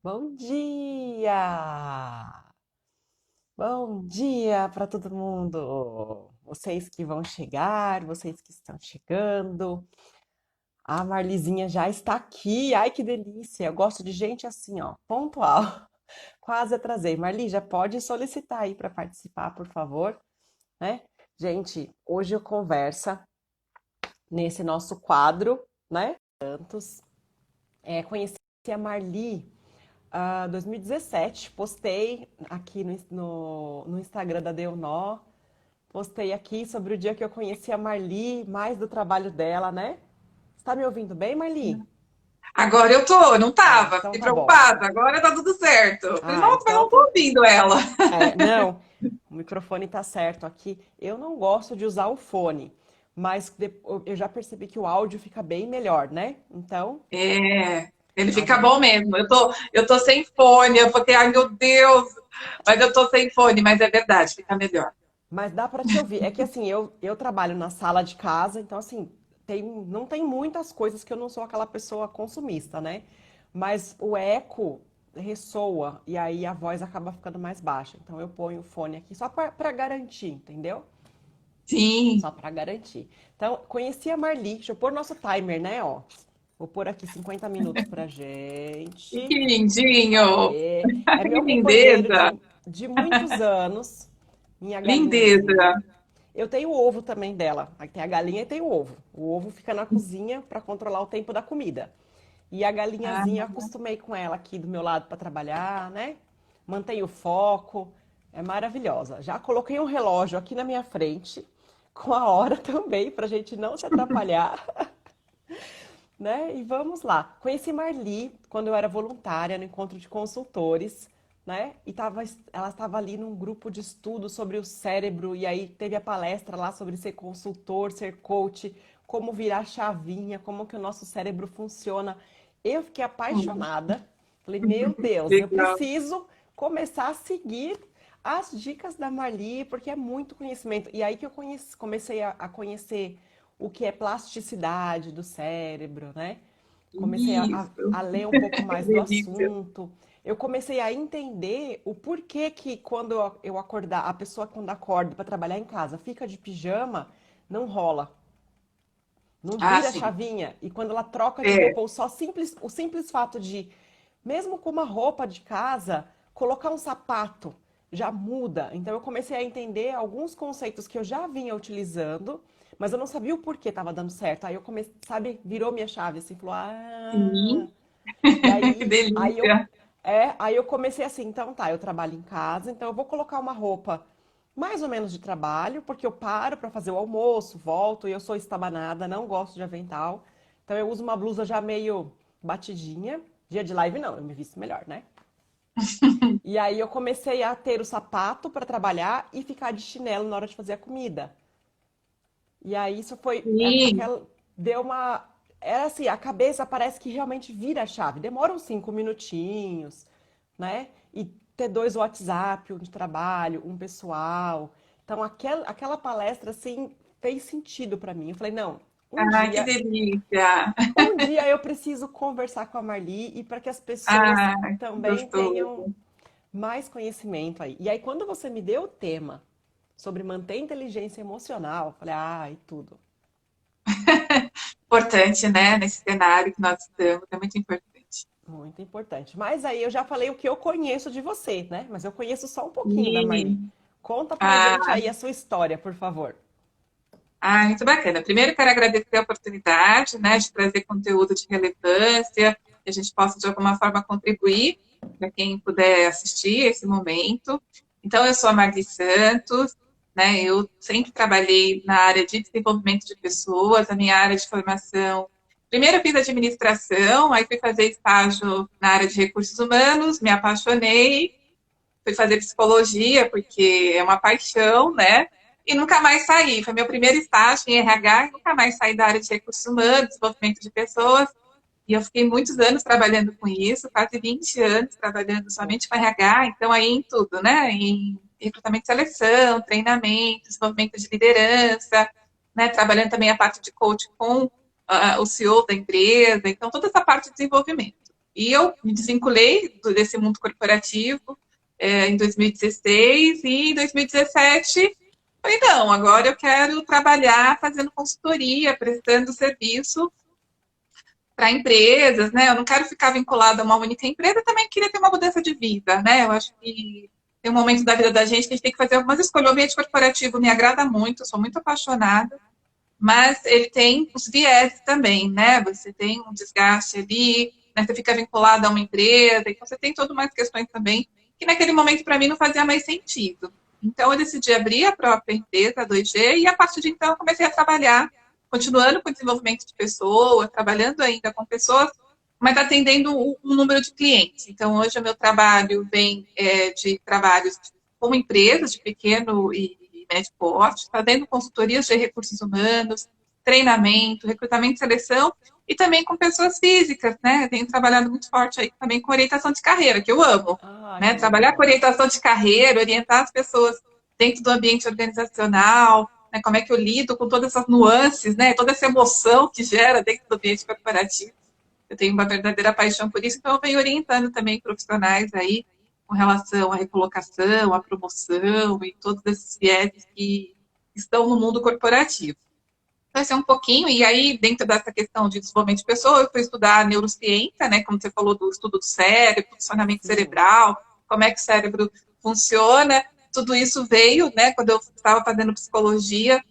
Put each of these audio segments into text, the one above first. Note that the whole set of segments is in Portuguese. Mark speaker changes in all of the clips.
Speaker 1: Bom dia! Bom dia para todo mundo! Vocês que vão chegar, vocês que estão chegando. A Marlizinha já está aqui. Ai, que delícia! Eu gosto de gente assim, ó, pontual. Quase atrasei. Marli, já pode solicitar aí para participar, por favor, né? Gente, hoje eu conversa nesse nosso quadro, né? Tantos. Conheci a Marli 2017, postei aqui no Instagram da Deunó, postei aqui sobre o dia que eu conheci a Marli, mais do trabalho dela, né? Você tá me ouvindo bem, Marli?
Speaker 2: Agora eu tô, não tava,
Speaker 1: Então
Speaker 2: fiquei
Speaker 1: tá bom.
Speaker 2: preocupada, agora tá tudo certo. Falei, nossa, mas
Speaker 1: Então
Speaker 2: não tô ouvindo ela.
Speaker 1: não, o microfone tá certo aqui. Eu não gosto de usar o fone, mas eu já percebi que o áudio fica bem melhor, né? Então,
Speaker 2: É, ele
Speaker 1: nós
Speaker 2: fica
Speaker 1: vamos.
Speaker 2: bom mesmo. Eu tô sem fone, eu falei, ai meu Deus, mas eu tô sem fone, mas é verdade, fica melhor.
Speaker 1: Mas dá para te ouvir. É que assim, eu trabalho na sala de casa, então assim, não tem muitas coisas que eu não sou aquela pessoa consumista, né? Mas o eco ressoa e aí a voz acaba ficando mais baixa. Então eu ponho o fone aqui só para garantir, entendeu?
Speaker 2: Sim,
Speaker 1: Só para garantir. Então, conheci a Marli. Deixa eu pôr nosso timer, né? Ó, vou pôr aqui 50 minutos pra
Speaker 2: que
Speaker 1: gente.
Speaker 2: lindinho,
Speaker 1: Aê. É
Speaker 2: que
Speaker 1: meu companheiro
Speaker 2: lindeza,
Speaker 1: de muitos anos. Minha
Speaker 2: lindeza.
Speaker 1: galinhazinha. Eu tenho o ovo também dela. Aí tem a galinha e tem o ovo. O ovo fica na cozinha para controlar o tempo da comida. E a
Speaker 2: Ah,
Speaker 1: galinhazinha, eu acostumei com ela aqui do meu lado para trabalhar, né? Mantém o foco. É maravilhosa. Já coloquei um relógio aqui na minha frente, com a hora também, para a gente não se atrapalhar, né? E vamos lá. Conheci Marli quando eu era voluntária no encontro de consultores, né? Ela estava ali num grupo de estudo sobre o cérebro, e aí teve a palestra lá sobre ser consultor, ser coach, como virar chavinha, como que o nosso cérebro funciona. Eu fiquei apaixonada. Falei, meu Deus, eu
Speaker 2: legal.
Speaker 1: preciso começar a seguir as dicas da Marli, porque é muito conhecimento. E aí que comecei a conhecer o que é plasticidade do cérebro, né? Comecei
Speaker 2: Isso,
Speaker 1: a ler um pouco
Speaker 2: que
Speaker 1: mais do
Speaker 2: delícia.
Speaker 1: assunto. Eu comecei a entender o porquê que quando eu acordar, a pessoa quando acorda para trabalhar em casa fica de pijama, não rola, não
Speaker 2: Ah,
Speaker 1: vira
Speaker 2: sim.
Speaker 1: chavinha. E quando ela troca de
Speaker 2: É.
Speaker 1: roupa, o simples fato de, mesmo com uma roupa de casa, colocar um sapato já muda. Então eu comecei a entender alguns conceitos que eu já vinha utilizando, mas eu não sabia o porquê estava dando certo. Aí eu comecei, sabe, virou minha chave assim, falou: "Ah".
Speaker 2: Sim,
Speaker 1: E
Speaker 2: que
Speaker 1: aí
Speaker 2: delícia.
Speaker 1: aí eu comecei assim, então tá, eu trabalho em casa, então eu vou colocar uma roupa mais ou menos de trabalho, porque eu paro para fazer o almoço, volto e eu sou estabanada, não gosto de avental. Então eu uso uma blusa já meio batidinha. Dia de live não, eu me visto melhor, né? E aí eu comecei a ter o sapato para trabalhar e ficar de chinelo na hora de fazer a comida. E aí isso foi
Speaker 2: Sim.
Speaker 1: aquela deu uma era assim, a cabeça parece que realmente vira a chave. Demora uns 5 minutinhos, né? E ter dois WhatsApp, um de trabalho, um pessoal. Então aquela palestra assim fez sentido para mim. Eu falei, não, um
Speaker 2: Ah, que
Speaker 1: dia,
Speaker 2: delícia.
Speaker 1: um dia eu preciso conversar com a Marli e para que as pessoas
Speaker 2: Ah, que
Speaker 1: também tenham
Speaker 2: gostoso.
Speaker 1: mais conhecimento aí. E aí quando você me deu o tema sobre manter a inteligência emocional, eu falei, e tudo.
Speaker 2: Importante, né? Nesse cenário que nós estamos, é muito importante.
Speaker 1: Muito importante. Mas aí eu já falei o que eu conheço de você, né? Mas eu conheço só um pouquinho da Marli.
Speaker 2: Sim.
Speaker 1: Conta pra gente
Speaker 2: Ah,
Speaker 1: aí a sua história, por favor.
Speaker 2: muito bacana. Primeiro, quero agradecer a oportunidade, né, de trazer conteúdo de relevância, que a gente possa, de alguma forma, contribuir para quem puder assistir esse momento. Então, eu sou a Marli Santos, né, eu sempre trabalhei na área de desenvolvimento de pessoas, a minha área de formação. Primeiro, eu fiz administração, aí fui fazer estágio na área de recursos humanos, me apaixonei, fui fazer psicologia, porque é uma paixão, né? E nunca mais saí. Foi meu primeiro estágio em RH e nunca mais saí da área de recursos humanos, desenvolvimento de pessoas. E eu fiquei muitos anos trabalhando com isso, quase 20 anos trabalhando somente com
Speaker 1: Poxa,
Speaker 2: RH, então aí em tudo, né? Em recrutamento e seleção, treinamento, desenvolvimento de liderança, né? Trabalhando também a parte de coach com o CEO da empresa, então toda essa parte de desenvolvimento. E eu me desvinculei desse mundo corporativo em 2016 e em 2017 falei, não, agora eu quero trabalhar fazendo consultoria, prestando serviço para empresas, né? Eu não quero ficar vinculada a uma única empresa, eu também queria ter uma mudança de vida, né? Eu acho que tem um momento da vida da gente que a gente tem que fazer algumas escolhas. O ambiente corporativo me agrada muito, eu sou muito apaixonada, mas ele tem os viés também, né? Você tem um desgaste ali, né? Você fica vinculado a uma empresa, então você tem todas umas questões também que naquele momento para mim não fazia mais sentido. Então eu decidi abrir a própria empresa, a 2G, e a partir de então eu comecei a trabalhar, continuando com o desenvolvimento de pessoas, trabalhando ainda com pessoas, mas atendendo um número de clientes. Então hoje o meu trabalho vem de trabalhos com empresas de pequeno e médio porte, fazendo consultorias de recursos humanos, treinamento, recrutamento e seleção, e também com pessoas físicas, né? Eu tenho trabalhado muito forte aí também com orientação de carreira, que eu amo,
Speaker 1: Ah,
Speaker 2: né?
Speaker 1: que
Speaker 2: Trabalhar com
Speaker 1: legal.
Speaker 2: orientação de carreira, orientar as pessoas dentro do ambiente organizacional, né? Como é que eu lido com todas essas nuances, né? Toda essa emoção que gera dentro do ambiente corporativo. Eu tenho uma verdadeira paixão por isso, então eu venho orientando também profissionais aí com relação à recolocação, à promoção e todos esses viés que estão no mundo corporativo. Vai ser um pouquinho, e aí, dentro dessa questão de desenvolvimento de pessoa, eu fui estudar neurociência, né? Como você falou do estudo do cérebro, funcionamento
Speaker 1: Sim.
Speaker 2: cerebral, como é que o cérebro funciona. Tudo isso veio, né, quando eu estava fazendo psicologia,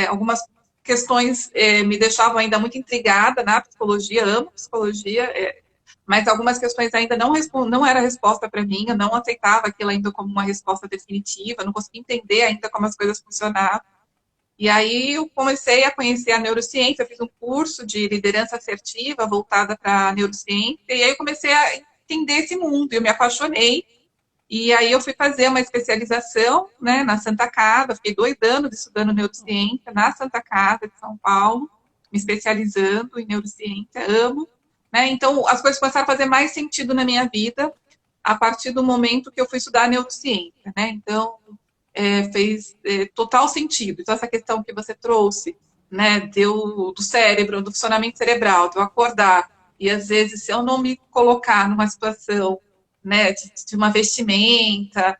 Speaker 2: algumas questões me deixavam ainda muito intrigada na psicologia, amo psicologia, mas algumas questões ainda não era resposta para mim, eu não aceitava aquilo ainda como uma resposta definitiva, não conseguia entender ainda como as coisas funcionavam. E aí eu comecei a conhecer a neurociência, eu fiz um curso de liderança assertiva voltada para a neurociência, e aí eu comecei a entender esse mundo, eu me apaixonei, e aí eu fui fazer uma especialização, né, na Santa Casa, fiquei 2 anos estudando neurociência na Santa Casa de São Paulo, me especializando em neurociência, amo, né, então as coisas começaram a fazer mais sentido na minha vida a partir do momento que eu fui estudar neurociência, né, então fez total sentido. Então essa questão que você trouxe, né, do cérebro, do funcionamento cerebral, de eu acordar, e às vezes se eu não me colocar numa situação, né, de uma vestimenta,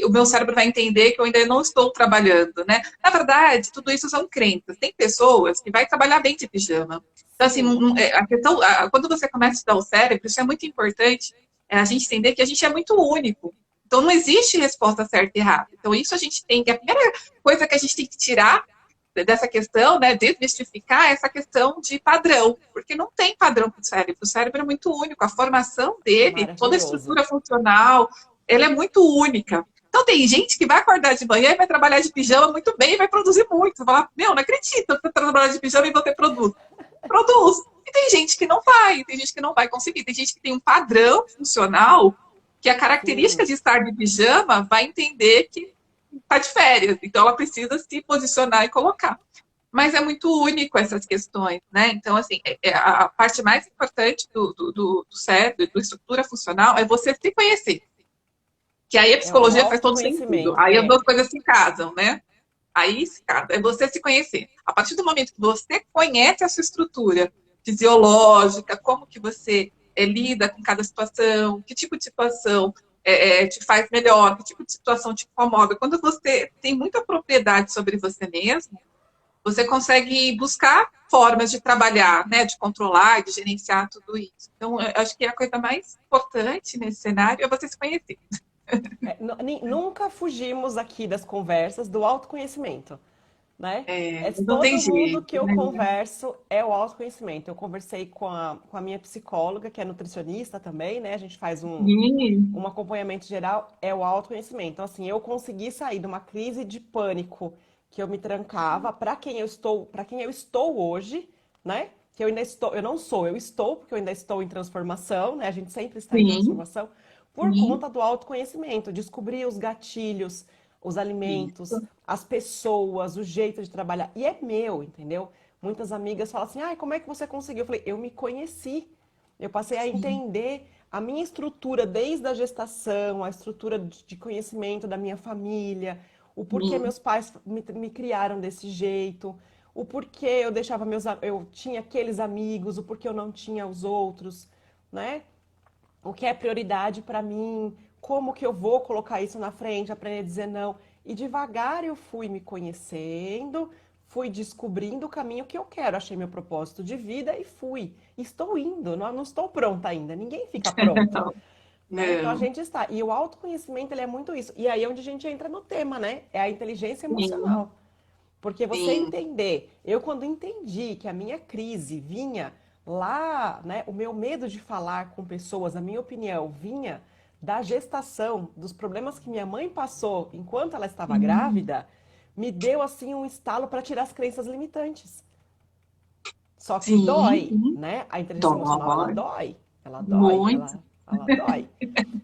Speaker 2: o meu cérebro vai entender que eu ainda não estou trabalhando, né? Na verdade, tudo isso são crenças. Tem pessoas que vai trabalhar bem de pijama. Então, assim,
Speaker 1: Sim.
Speaker 2: a questão, quando você começa a estudar o cérebro, isso é muito importante, a gente entender que a gente é muito único. Então, não existe resposta certa e errada. Então, isso a gente tem que, a primeira coisa que a gente tem que tirar dessa questão, né, desmistificar essa questão de padrão, porque não tem padrão para o cérebro. O cérebro é muito único, a formação dele, toda a
Speaker 1: Maravilhoso.
Speaker 2: estrutura funcional, ela é muito única. Então, tem gente que vai acordar de manhã e vai trabalhar de pijama muito bem e vai produzir muito. Você fala, meu, não acredito que você trabalhar de pijama e você produz. Produz. E tem gente que não vai, tem gente que não vai conseguir. Tem gente que tem um padrão funcional que a característica
Speaker 1: Sim.
Speaker 2: de estar de pijama vai entender que está de férias. Então, ela precisa se posicionar e colocar. Mas é muito único essas questões, né? Então, assim, a parte mais importante do cérebro, da estrutura funcional, é você se conhecer. Que aí a
Speaker 1: É o
Speaker 2: psicologia faz todo sentido.
Speaker 1: autoconhecimento.
Speaker 2: Aí as
Speaker 1: É.
Speaker 2: duas coisas se casam, né? Aí se casa. É você se conhecer. A partir do momento que você conhece a sua estrutura fisiológica, como que você lida com cada situação, que tipo de situação te faz melhor, que tipo de situação te incomoda. Quando você tem muita propriedade sobre você mesmo, você consegue buscar formas de trabalhar, né, de controlar, de gerenciar tudo isso. Então, eu acho que a coisa mais importante nesse cenário é você se conhecer.
Speaker 1: Nunca fugimos aqui das conversas do autoconhecimento, né?
Speaker 2: Não tem
Speaker 1: Todo mundo
Speaker 2: jeito,
Speaker 1: que eu
Speaker 2: né?
Speaker 1: converso é o autoconhecimento. Eu conversei com a minha psicóloga, que é nutricionista também, né? A gente faz um
Speaker 2: Sim,
Speaker 1: acompanhamento geral, é o autoconhecimento. Então, assim, eu consegui sair de uma crise de pânico que eu me trancava para quem eu estou hoje, né? Que eu ainda estou, eu não sou, eu estou, porque eu ainda estou em transformação, né? A gente sempre está em
Speaker 2: sim,
Speaker 1: transformação por
Speaker 2: sim.
Speaker 1: conta do autoconhecimento, descobrir os gatilhos, os alimentos,
Speaker 2: Isso.
Speaker 1: as pessoas, o jeito de trabalhar. E é meu, entendeu? Muitas amigas falam assim: ai, como é que você conseguiu? Eu falei: eu me conheci. Eu passei a
Speaker 2: Sim,
Speaker 1: entender a minha estrutura desde a gestação, a estrutura de conhecimento da minha família, o porquê
Speaker 2: sim,
Speaker 1: meus pais me criaram desse jeito, o porquê eu deixava eu tinha aqueles amigos, o porquê eu não tinha os outros. né? O que é prioridade para mim, como que eu vou colocar isso na frente, aprender a dizer não. E devagar eu fui me conhecendo, fui descobrindo o caminho que eu quero, achei meu propósito de vida e fui. Estou indo, não estou pronta ainda, ninguém fica pronto,
Speaker 2: Não,
Speaker 1: né? Então a
Speaker 2: não,
Speaker 1: gente está. E o autoconhecimento, ele é muito isso. E aí é onde a gente entra no tema, né? É a inteligência
Speaker 2: sim,
Speaker 1: emocional. Porque você
Speaker 2: sim.
Speaker 1: entender, eu quando entendi que a minha crise vinha lá, né, o meu medo de falar com pessoas, a minha opinião, vinha da gestação, dos problemas que minha mãe passou enquanto ela estava
Speaker 2: Sim,
Speaker 1: grávida, me deu assim um estalo para tirar as crenças limitantes. Só que
Speaker 2: sim,
Speaker 1: dói,
Speaker 2: sim.
Speaker 1: né? A inteligência emocional,
Speaker 2: Dói,
Speaker 1: ela dói,
Speaker 2: muito,
Speaker 1: ela dói,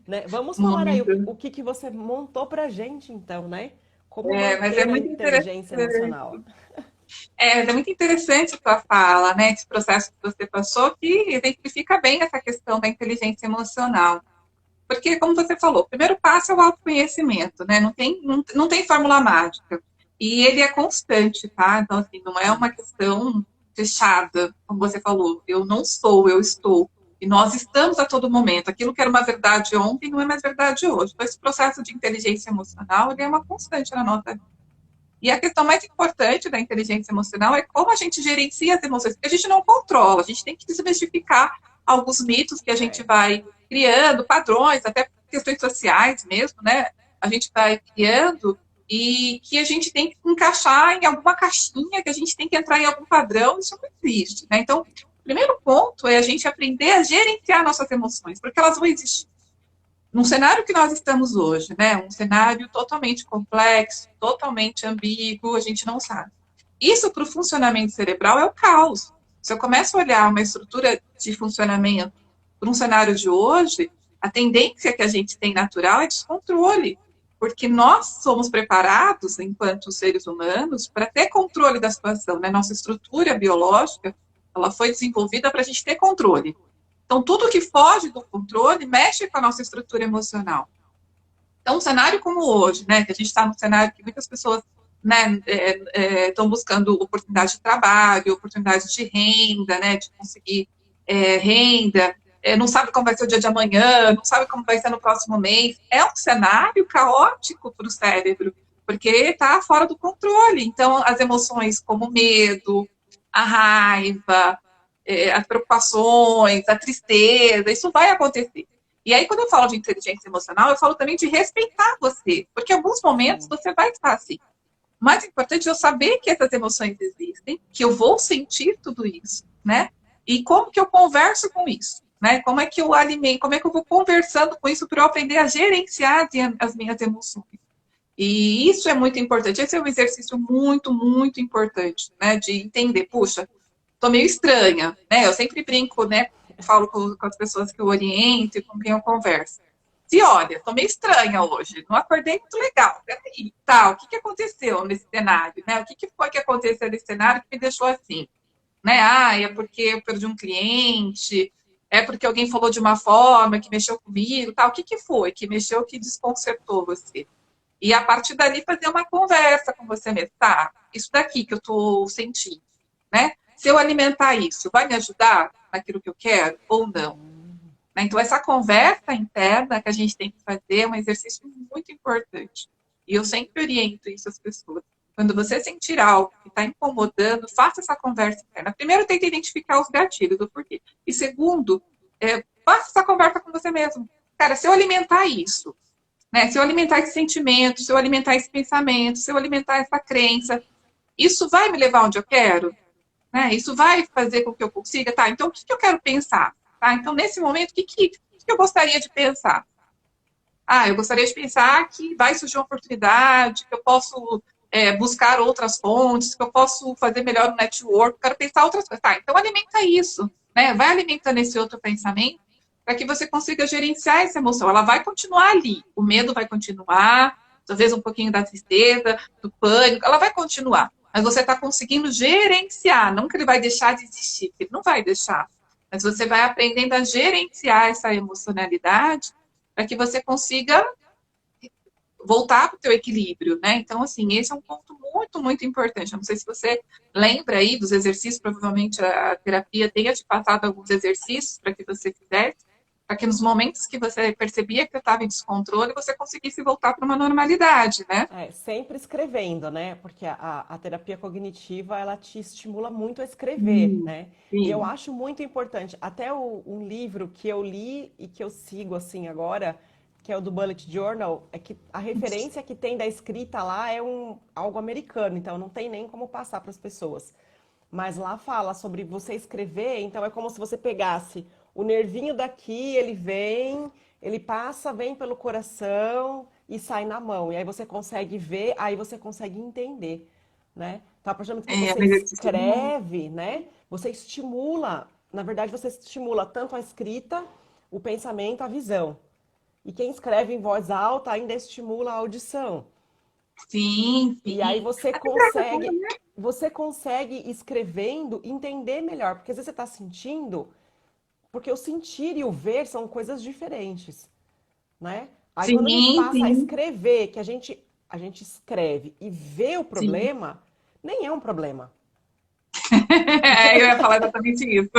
Speaker 1: né? Vamos falar aí
Speaker 2: muito.
Speaker 1: o que que você montou pra gente então, né? Como
Speaker 2: É, mas é
Speaker 1: manter a
Speaker 2: muito
Speaker 1: inteligência
Speaker 2: interessante.
Speaker 1: emocional.
Speaker 2: É muito interessante a tua fala, né? Esse processo que você passou, que exemplifica bem essa questão da inteligência emocional. Porque, como você falou, o primeiro passo é o autoconhecimento, né? Não tem fórmula mágica. E ele é constante, tá? Então, assim, não é uma
Speaker 1: Sim.
Speaker 2: questão fechada, como você falou. Eu não sou, eu estou. E nós estamos a todo momento. Aquilo que era uma verdade ontem não é mais verdade hoje. Então, esse processo de inteligência emocional, ele é uma constante na nossa vida. E a questão mais importante da inteligência emocional é como a gente gerencia as emoções, porque a gente não controla, a gente tem que desmistificar alguns mitos que a gente
Speaker 1: É.
Speaker 2: vai criando, padrões, até questões sociais mesmo, né? A gente vai criando e que a gente tem que encaixar em alguma caixinha, que a gente tem que entrar em algum padrão, isso não existe, né? Então, o primeiro ponto é a gente aprender a gerenciar nossas emoções, porque elas vão existir num cenário que nós estamos hoje, né? Um cenário totalmente complexo, totalmente ambíguo, a gente não sabe. Isso para o funcionamento cerebral é o caos. Se eu começo a olhar uma estrutura de funcionamento para um cenário de hoje, a tendência que a gente tem natural é descontrole, porque nós somos preparados, enquanto seres humanos, para ter controle da situação, né? Nossa estrutura biológica, ela foi desenvolvida para a gente ter controle. Então, tudo que foge do controle mexe com a nossa estrutura emocional. Então, um cenário como hoje, né, que a gente está num cenário que muitas pessoas né, estão buscando oportunidade de trabalho, oportunidade de renda, né, de conseguir renda, não sabe como vai ser o dia de amanhã, não sabe como vai ser no próximo mês. É um cenário caótico para o cérebro, porque está fora do controle. Então, as emoções como medo, a raiva, as preocupações, a tristeza, isso vai acontecer. E aí, quando eu falo de inteligência emocional, eu falo também de respeitar você, porque em alguns momentos
Speaker 1: Sim.
Speaker 2: você vai estar assim. O mais importante é eu saber que essas emoções existem, que eu vou sentir tudo isso, né? E como que eu converso com isso, né? Como é que eu alimento, como é que eu vou conversando com isso para eu aprender a gerenciar as minhas emoções. E isso é muito importante. Esse é um exercício muito, muito importante, né? De entender, puxa, tô meio estranha, né? Eu sempre brinco, né? Falo com as pessoas que eu oriento e com quem eu converso. Se olha, tô meio estranha hoje, não acordei muito legal. Peraí, tá, o que aconteceu nesse cenário, né? O que foi que aconteceu nesse cenário que me deixou assim, né? Ah, é porque eu perdi um cliente, é porque alguém falou de uma forma que mexeu comigo, tá? O que foi que mexeu, que desconcertou você? E a partir dali fazer uma conversa com você mesmo, tá? Isso daqui que eu tô sentindo, né? Se eu alimentar isso, vai me ajudar naquilo que eu quero ou não? Né? Então, essa conversa interna que a gente tem que fazer é um exercício muito importante. E eu sempre oriento isso às pessoas. Quando você sentir algo que está incomodando, faça essa conversa interna. Primeiro, tente identificar os gatilhos do porquê. E segundo, faça essa conversa com você mesmo. Cara, se eu alimentar isso, né? Se eu alimentar esse sentimento, se eu alimentar esse pensamento, se eu alimentar essa crença, isso vai me levar onde eu quero? Né? Isso vai fazer com que eu consiga? Tá, então o que eu quero pensar? Tá, então nesse momento, o que eu gostaria de pensar? Ah, eu gostaria de pensar que vai surgir uma oportunidade, que eu posso buscar outras fontes, que eu posso fazer melhor no network, eu quero pensar outras coisas. Tá, então alimenta isso, né? Vai alimentando esse outro pensamento para que você consiga gerenciar essa emoção. Ela vai continuar ali, o medo vai continuar, talvez um pouquinho da tristeza, do pânico, ela vai continuar. Mas você está conseguindo gerenciar, não que ele vai deixar de existir, ele não vai deixar. Mas você vai aprendendo a gerenciar essa emocionalidade para que você consiga voltar para o teu equilíbrio, né? Então, assim, esse é um ponto muito, muito importante. Eu não sei se você lembra aí dos exercícios, provavelmente a terapia tenha te passado alguns exercícios para que você fizesse, para que nos momentos que você percebia que estava em descontrole, você conseguisse voltar para uma normalidade, né?
Speaker 1: É, sempre escrevendo, né? Porque a terapia cognitiva, ela te estimula muito a escrever, né? E eu
Speaker 2: Sim.
Speaker 1: acho muito importante, até um livro que eu li e que eu sigo, assim, agora, que é o do Bullet Journal, é que a referência que tem da escrita lá é algo americano, então não tem nem como passar para as pessoas. Mas lá fala sobre você escrever, então é como se você pegasse o nervinho daqui, ele vem, ele passa, vem pelo coração e sai na mão. E aí você consegue ver, aí você consegue entender, né? Então, a partir do momento que
Speaker 2: É
Speaker 1: você
Speaker 2: um exercício bom.
Speaker 1: escreve, né? Você estimula, na verdade, você estimula tanto a escrita, o pensamento, a visão. E quem escreve em voz alta ainda estimula a audição.
Speaker 2: Sim,
Speaker 1: E aí
Speaker 2: sim. Até gravador, né?
Speaker 1: você consegue escrevendo entender melhor, porque às vezes você está sentindo, porque o sentir e o ver são coisas diferentes, né? Aí quando a gente
Speaker 2: Sim,
Speaker 1: passa a
Speaker 2: sim,
Speaker 1: escrever, que a gente escreve e vê o
Speaker 2: sim.
Speaker 1: problema, nem é um problema.
Speaker 2: Eu ia falar exatamente isso.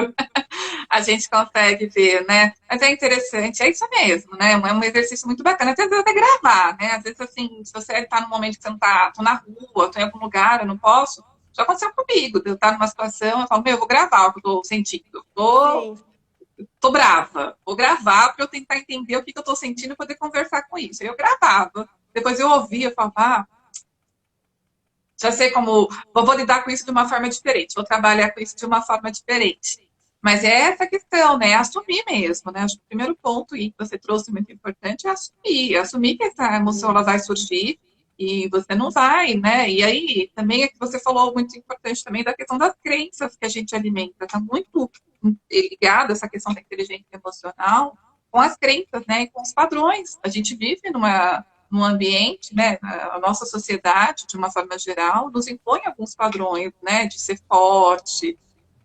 Speaker 2: A gente consegue ver, né? Mas é interessante, é isso mesmo, né? É um exercício muito bacana. Até às vezes até gravar, né? Às vezes, assim, se você está num momento que você não tá, tô na rua, tô em algum lugar, eu não posso. Já aconteceu comigo, de eu estar numa situação, eu falo, meu, eu vou gravar o que eu tô sentindo.
Speaker 1: Sim,
Speaker 2: Tô brava. Vou gravar para eu tentar entender o que eu tô sentindo e poder conversar com isso. Aí eu gravava. Depois eu ouvia, eu falava, já sei como, vou lidar com isso de uma forma diferente, vou trabalhar com isso de uma forma diferente. Mas é essa questão, né? Assumir mesmo, né? Acho que o primeiro ponto aí que você trouxe muito importante é assumir que essa emoção ela vai
Speaker 1: isso.
Speaker 2: surgir e você não vai, né? E aí também é que você falou muito importante também da questão das crenças que a gente alimenta, tá muito ligada essa questão da inteligência emocional com as crenças, né? E com os padrões. A gente vive num ambiente, né, a nossa sociedade, de uma forma geral, nos impõe alguns padrões, né, de ser forte,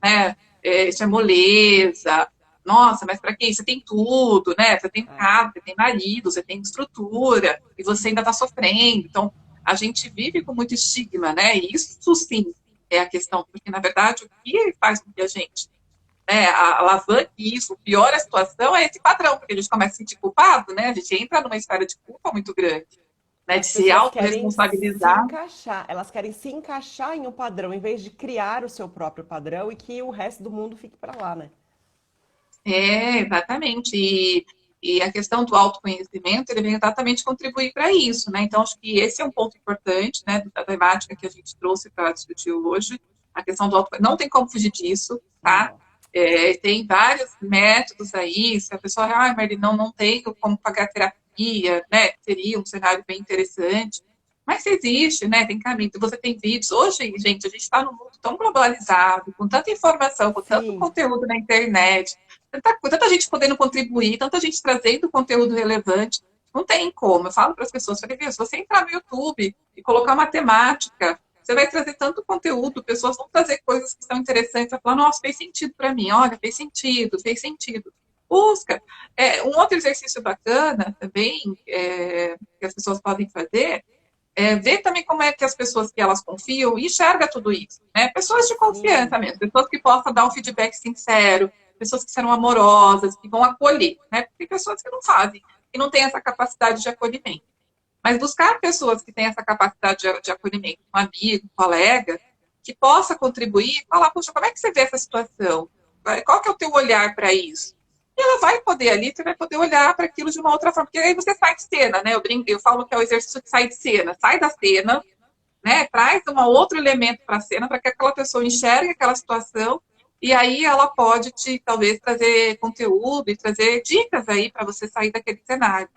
Speaker 2: né, de ser moleza. Nossa, mas para quê? Você tem tudo, né? Você tem
Speaker 1: É.
Speaker 2: casa, você tem marido, você tem estrutura, e você ainda está sofrendo. Então, a gente vive com muito estigma, né? E isso sim é a questão, porque na verdade o que faz com que a gente né, alavanque isso, o pior a situação é esse padrão, porque a gente começa a se sentir culpado, né? A gente entra numa esfera de culpa muito grande, né? De
Speaker 1: As
Speaker 2: se
Speaker 1: pessoas querem se
Speaker 2: autorresponsabilizar.
Speaker 1: encaixar, elas querem se encaixar em um padrão, em vez de criar o seu próprio padrão e que o resto do mundo fique para lá, né?
Speaker 2: É, exatamente. E a questão do autoconhecimento, ele vem exatamente contribuir para isso, né? Então, acho que esse é um ponto importante, né, da temática que a gente trouxe para discutir hoje, a questão do autoconhecimento. Não tem como fugir disso, tá?
Speaker 1: Não.
Speaker 2: Tem vários métodos aí, se a pessoa, Marli, não tenho como pagar terapia, né? Seria um cenário bem interessante. Mas existe, né? Tem caminho, você tem vídeos. Hoje, gente, a gente está num mundo tão globalizado, com tanta informação, com tanto
Speaker 1: Sim,
Speaker 2: conteúdo na internet, tanta gente podendo contribuir, tanta gente trazendo conteúdo relevante. Não tem como. Eu falo para as pessoas, falei, se você entrar no YouTube e colocar matemática, você vai trazer tanto conteúdo, pessoas vão trazer coisas que são interessantes, vai falar, nossa, fez sentido para mim, olha, fez sentido, fez sentido. Busca. Um outro exercício bacana também, que as pessoas podem fazer, ver também como é que as pessoas que elas confiam enxergam tudo isso, né? Pessoas de
Speaker 1: sim,
Speaker 2: confiança mesmo, pessoas que possam dar um feedback sincero, pessoas que serão amorosas, que vão acolher, né? Porque tem pessoas que não fazem, que não têm essa capacidade de acolhimento. Mas buscar pessoas que têm essa capacidade de acolhimento, um amigo, um colega, que possa contribuir, falar, poxa, como é que você vê essa situação? Qual que é o teu olhar para isso? E ela vai poder ali, você vai poder olhar para aquilo de uma outra forma, porque aí você sai de cena, né? Eu falo que é o exercício de sair de cena, sai da cena, né? Traz um outro elemento para a cena para que aquela pessoa enxergue aquela situação e aí ela pode te talvez trazer conteúdo e trazer dicas aí para você sair daquele cenário.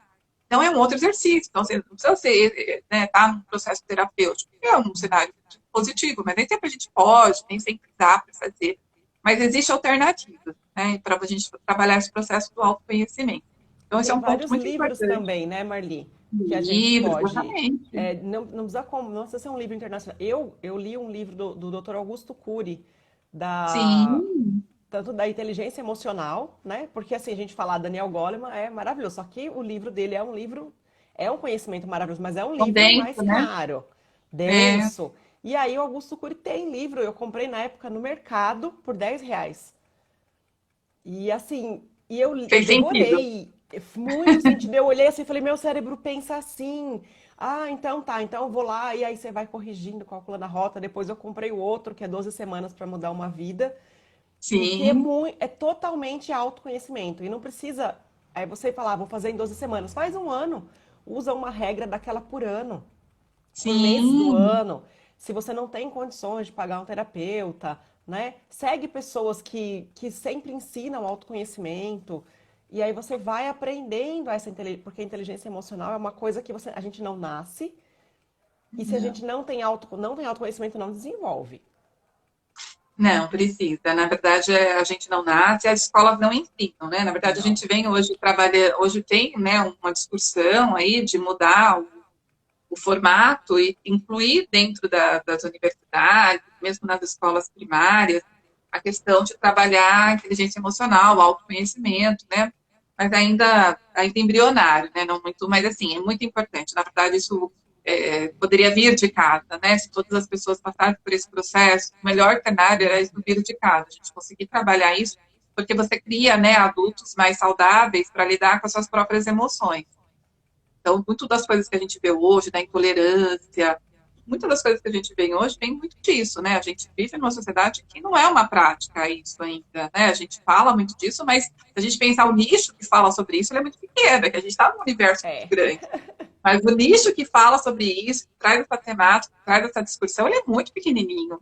Speaker 2: Então é um outro exercício. Então você não precisa ser, né, tá num processo terapêutico, é um cenário positivo, mas nem sempre a gente pode, nem sempre dá para fazer. Mas existe alternativa, né, para a gente trabalhar esse processo do autoconhecimento. Então esse é
Speaker 1: tem
Speaker 2: um ponto
Speaker 1: vários
Speaker 2: muito
Speaker 1: livros
Speaker 2: importante.
Speaker 1: também, né, Marli? Que a gente
Speaker 2: Livros,
Speaker 1: pode.
Speaker 2: exatamente.
Speaker 1: Não precisa, não precisa ser um livro internacional. Eu li um livro do Dr. Augusto Cury, da,
Speaker 2: Sim,
Speaker 1: tanto da inteligência emocional, né? Porque assim, a gente falar Daniel Goleman é maravilhoso, só que o livro dele é um livro. É um conhecimento maravilhoso, mas é um
Speaker 2: Tão
Speaker 1: livro mais
Speaker 2: denso, né?
Speaker 1: caro,
Speaker 2: É,
Speaker 1: denso. E aí o Augusto Cury tem livro, eu comprei na época no mercado por R$ 10. E assim, eu
Speaker 2: fez sentido.
Speaker 1: devorei, muito sentido. Eu olhei assim e falei, meu cérebro pensa assim. Ah, então tá, então eu vou lá e aí você vai corrigindo, calculando a rota. Depois eu comprei o outro, que é 12 semanas para mudar uma vida. E que é,
Speaker 2: Sim,
Speaker 1: muito, é totalmente autoconhecimento. E não precisa. Aí você fala, ah, vou fazer em 12 semanas. Faz um ano. Usa uma regra daquela por ano, por mês do
Speaker 2: sim.
Speaker 1: ano. Se você não tem condições de pagar um terapeuta, né? Segue pessoas que sempre ensinam autoconhecimento. E aí você vai aprendendo essa inteligência, porque a inteligência emocional é uma coisa que a gente não nasce. E se a
Speaker 2: Não.
Speaker 1: gente não tem autoconhecimento, não desenvolve.
Speaker 2: Não, precisa. Na verdade, a gente não nasce, as escolas não ensinam, né? Na verdade, a
Speaker 1: Não.
Speaker 2: gente vem hoje trabalhar, hoje tem, né, uma discussão aí de mudar o formato e incluir dentro das universidades, mesmo nas escolas primárias, a questão de trabalhar a inteligência emocional, o autoconhecimento, né? Mas ainda embrionário, né? Não muito, mas assim, é muito importante. Na verdade, isso poderia vir de casa, né? Se todas as pessoas passassem por esse processo, o melhor cenário era isso vir de casa, a gente conseguir trabalhar isso, porque você cria, né, adultos mais saudáveis para lidar com as suas próprias emoções. Então, muito das coisas que a gente vê hoje, da intolerância, muitas das coisas que a gente vê hoje vem muito disso, né? A gente vive numa sociedade que não é uma prática isso ainda, né? A gente fala muito disso, mas se a gente pensar o nicho que fala sobre isso, ele é muito pequeno, é que a gente está num universo muito
Speaker 1: É.
Speaker 2: grande. Mas o nicho que fala sobre isso, que traz essa temática, que traz essa discussão, ele é muito pequenininho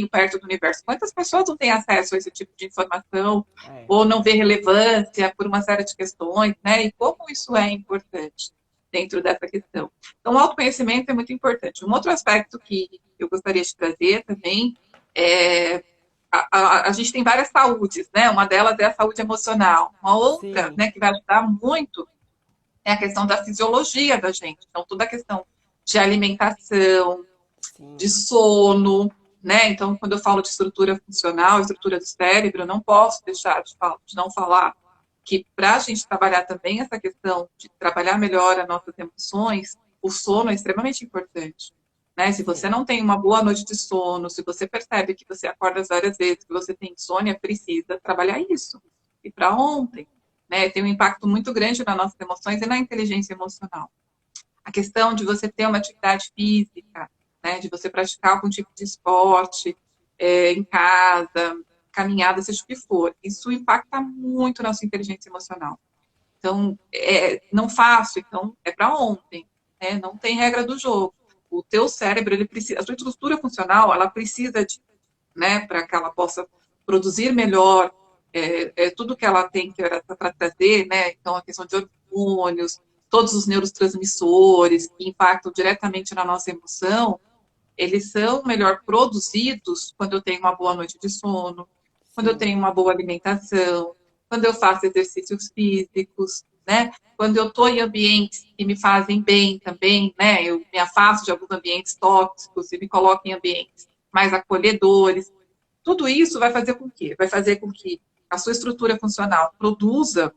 Speaker 2: perto do universo. Quantas pessoas não têm acesso a esse tipo de informação
Speaker 1: É.
Speaker 2: ou não vê relevância por uma série de questões, né? E como isso é importante dentro dessa questão. Então, o autoconhecimento é muito importante. Um outro aspecto que eu gostaria de trazer também é a gente tem várias saúdes, né? Uma delas é a saúde emocional. Uma outra,
Speaker 1: Sim,
Speaker 2: né, que vai ajudar muito é a questão da fisiologia da gente. Então, toda a questão de alimentação, de
Speaker 1: sim,
Speaker 2: sono, né? Então, quando eu falo de estrutura funcional, estrutura do cérebro, eu não posso deixar de não falar que para a gente trabalhar também essa questão de trabalhar melhor as nossas emoções, o sono é extremamente importante. Né? Se você
Speaker 1: sim.
Speaker 2: não tem uma boa noite de sono, se você percebe que você acorda várias vezes, que você tem insônia, precisa trabalhar isso. E para ontem, né? Tem um impacto muito grande nas nossas emoções e na inteligência emocional. A questão de você ter uma atividade física, né? De você praticar algum tipo de esporte em casa, caminhada, seja o que for. Isso impacta muito na sua inteligência emocional. Então, não faço, então é para ontem, né? Não tem regra do jogo. O teu cérebro, ele precisa, a sua estrutura funcional, ela precisa de, né, para que ela possa produzir melhor tudo que ela tem para trazer, né? Então, a questão de hormônios, todos os neurotransmissores que impactam diretamente na nossa emoção, eles são melhor produzidos quando eu tenho uma boa noite de sono, quando eu
Speaker 1: Sim,
Speaker 2: tenho uma boa alimentação, quando eu faço exercícios físicos, né? Quando eu estou em ambientes que me fazem bem também, né? Eu me afasto de alguns ambientes tóxicos e me coloco em ambientes mais acolhedores. Tudo isso vai fazer com que? Vai fazer com que a sua estrutura funcional produza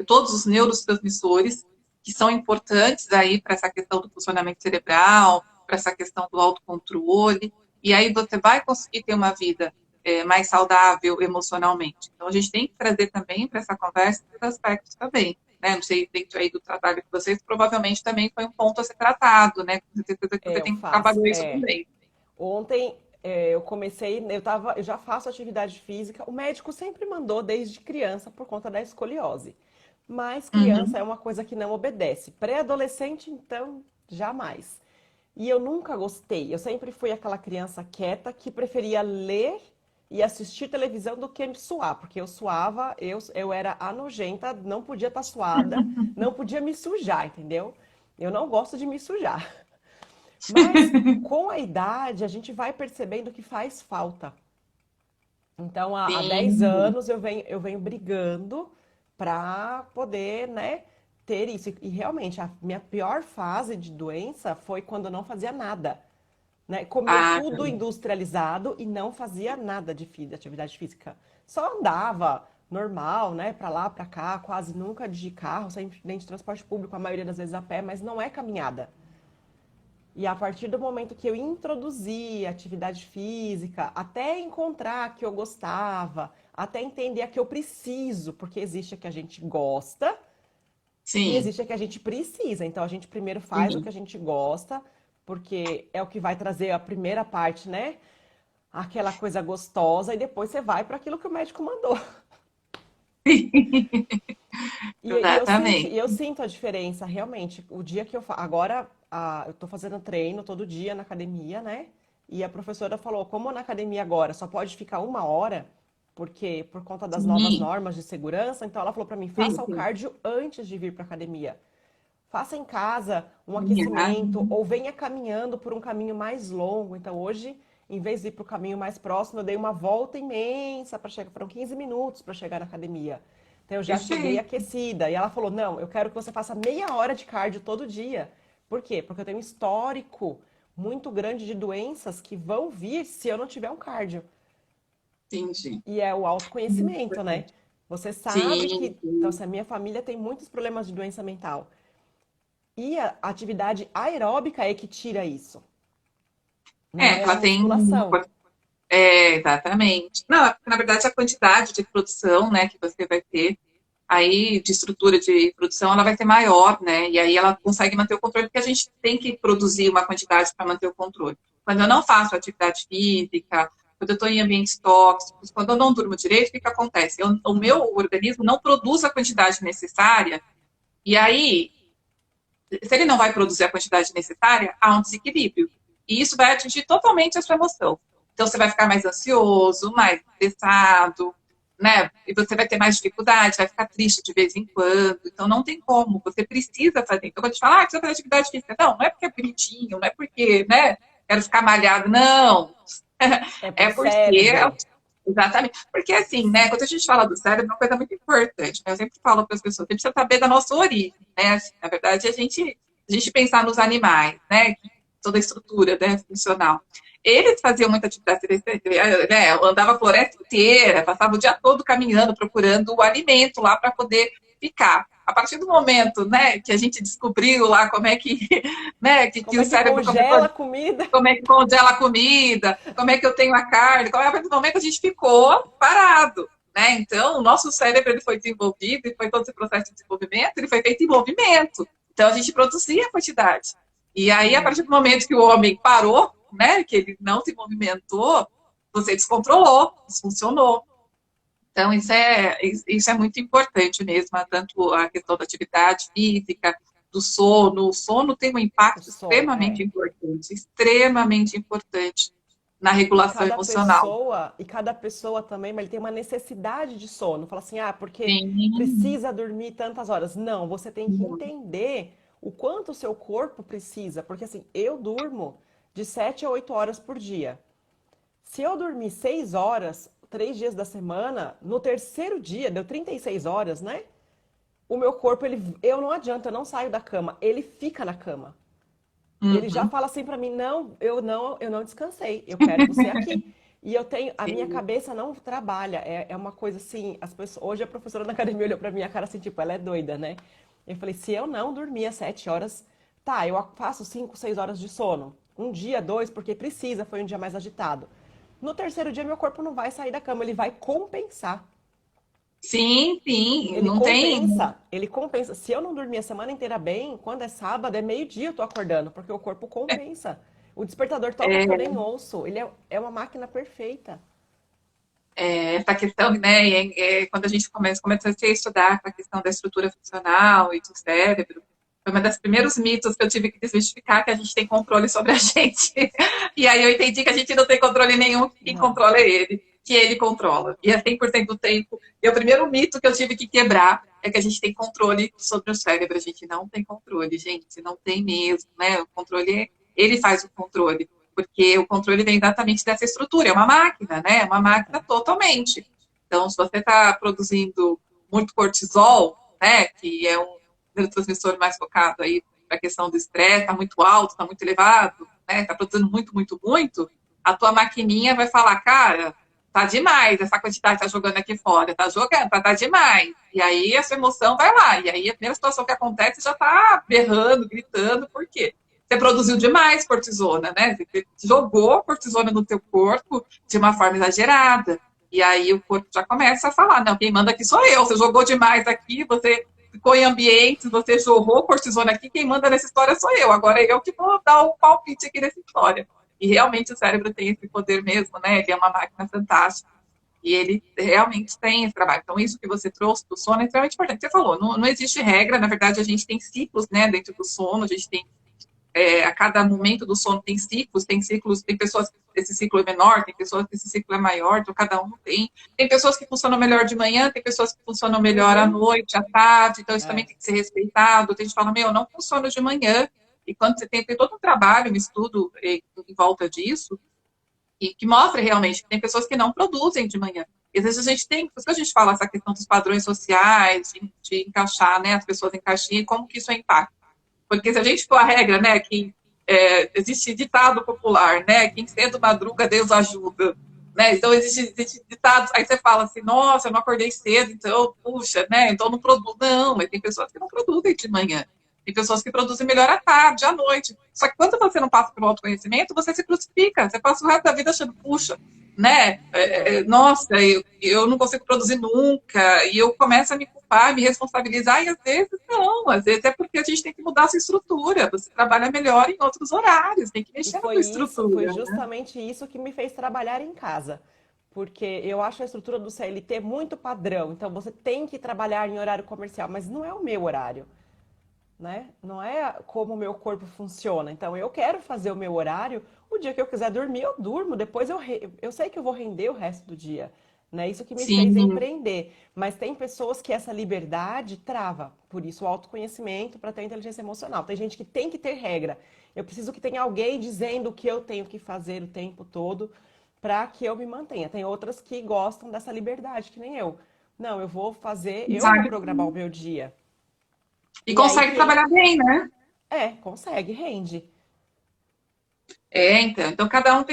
Speaker 2: todos os neurotransmissores que são importantes aí para essa questão do funcionamento cerebral, para essa questão do autocontrole, e aí você vai conseguir ter uma vida mais saudável emocionalmente. Então, a gente tem que trazer também para essa conversa esses aspectos também. Né? Não sei, dentro aí do trabalho de vocês, provavelmente também foi um ponto a ser tratado, né? Com certeza que você
Speaker 1: eu
Speaker 2: tem,
Speaker 1: faço.
Speaker 2: trabalhou isso também.
Speaker 1: Ontem eu comecei, eu já faço atividade física. O médico sempre mandou desde criança por conta da escoliose. Mas criança
Speaker 2: Uhum.
Speaker 1: é uma coisa que não obedece. Pré-adolescente, então, jamais. E eu nunca gostei. Eu sempre fui aquela criança quieta que preferia ler e assistir televisão do que me suar, porque eu suava, eu era a nojenta, não podia estar suada, não podia me sujar, entendeu? Eu não gosto de me sujar. Mas com a idade, a gente vai percebendo que faz falta. Então, há 10
Speaker 2: Sim.
Speaker 1: anos eu venho brigando para poder, né, ter isso. E realmente, a minha pior fase de doença foi quando eu não fazia nada. Né? Comia
Speaker 2: Ah,
Speaker 1: tudo industrializado e não fazia nada de atividade física. Só andava, normal, né? Pra lá, pra cá, quase nunca de carro, sempre nem de transporte público, a maioria das vezes a pé, mas não é caminhada. E a partir do momento que eu introduzi atividade física, até encontrar a que eu gostava, até entender a que eu preciso, porque existe a que a gente gosta e
Speaker 2: Sim,
Speaker 1: existe a que a gente precisa. Então a gente primeiro faz o que
Speaker 2: sim.
Speaker 1: a gente gosta, porque é o que vai trazer a primeira parte, né? Aquela coisa gostosa, e depois você vai para aquilo que o médico mandou.
Speaker 2: Exatamente.
Speaker 1: Eu sinto a diferença, realmente. O dia que eu agora eu tô fazendo treino todo dia na academia, né? E a professora falou, como na academia agora só pode ficar 1 hora, porque por conta das novas
Speaker 2: Sim,
Speaker 1: normas de segurança, então ela falou para mim,
Speaker 2: sim,
Speaker 1: faça o
Speaker 2: sim.
Speaker 1: cardio antes de vir para academia. Faça em casa um
Speaker 2: Caminhar.
Speaker 1: aquecimento ou venha caminhando por um caminho mais longo. Então hoje, em vez de ir para o caminho mais próximo, eu dei uma volta imensa para chegar, foram 15 minutos para chegar na academia. Então eu já cheguei
Speaker 2: Perfeito.
Speaker 1: aquecida. E ela falou: "Não, eu quero que você faça meia hora de cardio todo dia". Por quê? Porque eu tenho um histórico muito grande de doenças que vão vir se eu não tiver um cardio.
Speaker 2: Entendi.
Speaker 1: E é o
Speaker 2: Muito
Speaker 1: autoconhecimento, né?
Speaker 2: importante.
Speaker 1: Você sabe
Speaker 2: Sim,
Speaker 1: que, então,
Speaker 2: sim.
Speaker 1: assim, a minha família tem muitos problemas de doença mental. E a atividade aeróbica é que tira isso. Não
Speaker 2: É,
Speaker 1: é
Speaker 2: que
Speaker 1: a
Speaker 2: ela tem uma.
Speaker 1: musculação.
Speaker 2: É, exatamente. Não, na verdade, a quantidade de produção, né, que você vai ter aí de estrutura de produção, ela vai ser maior, né? E aí ela consegue manter o controle, porque a gente tem que produzir uma quantidade para manter o controle. Quando eu não faço atividade física, quando eu estou em ambientes tóxicos, quando eu não durmo direito, o que, que acontece? O meu organismo não produz a quantidade necessária, e aí, se ele não vai produzir a quantidade necessária, há um desequilíbrio. E isso vai atingir totalmente a sua emoção. Então, você vai ficar mais ansioso, mais estressado, né? E você vai ter mais dificuldade, vai ficar triste de vez em quando. Então, não tem como. Você precisa fazer. Então, quando eu te falar, precisa fazer atividade física. Não, não é porque é bonitinho, não é porque, né, quero ficar malhado. Não.
Speaker 1: É pro
Speaker 2: É porque
Speaker 1: cérebro.
Speaker 2: exatamente. Porque, assim, né, quando a gente fala do cérebro, é uma coisa muito importante, né? Eu sempre falo para as pessoas, a gente precisa saber da nossa origem, né? Assim, na verdade, a gente pensar nos animais, né? Toda a estrutura, né, funcional. Eles faziam muita atividade, né? Andava a floresta inteira, passava o dia todo caminhando, procurando o alimento lá para poder ficar. A partir do momento, né, que a gente descobriu lá como é que, né, que
Speaker 1: Como
Speaker 2: o
Speaker 1: é que
Speaker 2: cérebro
Speaker 1: congela
Speaker 2: começou
Speaker 1: a comida?
Speaker 2: como é que congela a comida, como é que eu tenho a carne, como é que no momento a gente ficou parado, né? Então, o nosso cérebro ele foi desenvolvido e foi todo esse processo de desenvolvimento, ele foi feito em movimento. Então, a gente produzia a quantidade. E aí, a
Speaker 1: Sim.
Speaker 2: partir do momento que o homem parou, né, que ele não se movimentou, você descontrolou, desfuncionou. Então, isso é muito importante mesmo, tanto a questão da atividade física, do sono. O sono tem um
Speaker 1: O
Speaker 2: impacto
Speaker 1: sono,
Speaker 2: extremamente importante na regulação emocional.
Speaker 1: e cada pessoa também, mas ele tem uma necessidade de sono. Fala assim, ah, porque
Speaker 2: Sim,
Speaker 1: precisa dormir tantas horas. Não, você tem que entender o quanto o seu corpo precisa, porque assim, eu durmo de 7 a 8 horas por dia. Se eu dormir 6 horas, 3 dias da semana, no terceiro dia, deu 36 horas, né? O meu corpo, eu não adianta, eu não saio da cama, ele fica na cama. Ele já
Speaker 2: uhum,
Speaker 1: fala assim pra mim, não, eu não descansei, eu quero você aqui. E eu tenho, a minha
Speaker 2: sim,
Speaker 1: cabeça não trabalha, é uma coisa assim, hoje a professora da academia olhou pra minha cara assim, tipo, ela é doida, né? Eu falei, se eu não dormir às 7 horas, tá, eu faço 5, 6 horas de sono. Um dia, dois, porque precisa, foi um dia mais agitado. No terceiro dia, meu corpo não vai sair da cama, ele vai compensar.
Speaker 2: sim, sim,
Speaker 1: Ele
Speaker 2: não tem.
Speaker 1: compensa, ele compensa. Se eu não dormir a semana inteira bem, quando é sábado, é meio-dia eu tô acordando, porque o corpo compensa. O despertador toca que eu nem ouço. Ele é uma máquina perfeita.
Speaker 2: Essa questão, né, quando a gente começa a estudar a questão da estrutura funcional e do cérebro, foi uma das primeiros mitos que eu tive que desmistificar, que a gente tem controle sobre a gente. E aí eu entendi que a gente não tem controle nenhum, que quem
Speaker 1: Não.
Speaker 2: controla é ele, que ele controla. E é 100% do tempo. E o primeiro mito que eu tive que quebrar é que a gente tem controle sobre o cérebro. A gente não tem controle, gente, não tem mesmo, né? O controle, ele faz o controle porque o controle vem exatamente dessa estrutura, é uma máquina, né? É uma máquina totalmente. Então, se você está produzindo muito cortisol, né, que é um neurotransmissor mais focado aí para a questão do estresse, está muito alto, está muito elevado, né, está produzindo muito, muito, muito, a tua maquininha vai falar, cara, tá demais, essa quantidade tá jogando aqui fora, tá jogando, tá demais. E aí a sua emoção vai lá. E aí a primeira situação que acontece, você já tá berrando, gritando, por quê? Você produziu demais cortisona, né? Você jogou cortisona no teu corpo de uma forma exagerada. E aí o corpo já começa a falar, não, quem manda aqui sou eu, você jogou demais aqui, você ficou em ambientes, você jorrou cortisona aqui, quem manda nessa história sou eu. Agora eu que vou dar o palpite aqui nessa história. E realmente o cérebro tem esse poder mesmo, né? Ele é uma máquina fantástica. E ele realmente tem esse trabalho. Então, isso que você trouxe do sono é extremamente importante. Você falou, não existe regra, na verdade, a gente tem ciclos, né, dentro do sono, a gente tem, a cada momento do sono tem ciclos, tem pessoas que esse ciclo é menor, tem pessoas que esse ciclo é maior, então cada um tem. Tem pessoas que funcionam melhor de manhã, tem pessoas que funcionam melhor à
Speaker 1: Uhum.
Speaker 2: noite, à tarde, então isso também
Speaker 1: É,
Speaker 2: tem que ser respeitado. Tem gente que fala, meu, não funciona de manhã, e quando você tem todo um trabalho, um estudo em volta disso, e que mostra realmente que tem pessoas que não produzem de manhã. E às vezes a gente tem, por isso que a gente fala essa questão dos padrões sociais, de encaixar, né, as pessoas em caixinha, e como que isso impacta. Porque se a gente for a regra, né, que existe ditado popular, né, quem cedo madruga, Deus ajuda, né, então existe ditados, aí você fala assim, nossa, eu não acordei cedo, então, puxa, né, então não produzo, não, mas tem pessoas que não produzem de manhã, tem pessoas que produzem melhor à tarde, à noite, só que quando você não passa pelo autoconhecimento, você se crucifica, você passa o resto da vida achando, puxa, né?
Speaker 1: é.
Speaker 2: Nossa, eu não consigo produzir nunca, e eu começo a me culpar, me responsabilizar, e às vezes não, às vezes é porque a gente tem que mudar a sua estrutura, você trabalha melhor em outros horários, tem que
Speaker 1: E
Speaker 2: mexer na
Speaker 1: foi
Speaker 2: tua
Speaker 1: isso, foi
Speaker 2: estrutura, né?
Speaker 1: justamente isso que me fez trabalhar em casa. Porque eu acho a estrutura do CLT muito padrão. Então você tem que trabalhar em horário comercial, mas não é o meu horário, né? Não é como o meu corpo funciona. Então eu quero fazer o meu horário, o dia que eu quiser dormir, eu durmo, depois eu sei que eu vou render o resto do dia, né? Isso que me fez
Speaker 2: Sim,
Speaker 1: empreender. Mas tem pessoas que essa liberdade trava, por isso o autoconhecimento para ter inteligência emocional. Tem gente que tem que ter regra. Eu preciso que tenha alguém dizendo o que eu tenho que fazer o tempo todo para que eu me mantenha. Tem outras que gostam dessa liberdade, que nem eu. Não, eu vou fazer, eu vou
Speaker 2: exato.
Speaker 1: programar o meu dia.
Speaker 2: E
Speaker 1: E aí
Speaker 2: consegue
Speaker 1: quem
Speaker 2: trabalhar bem, né?
Speaker 1: consegue, rende.
Speaker 2: Então cada um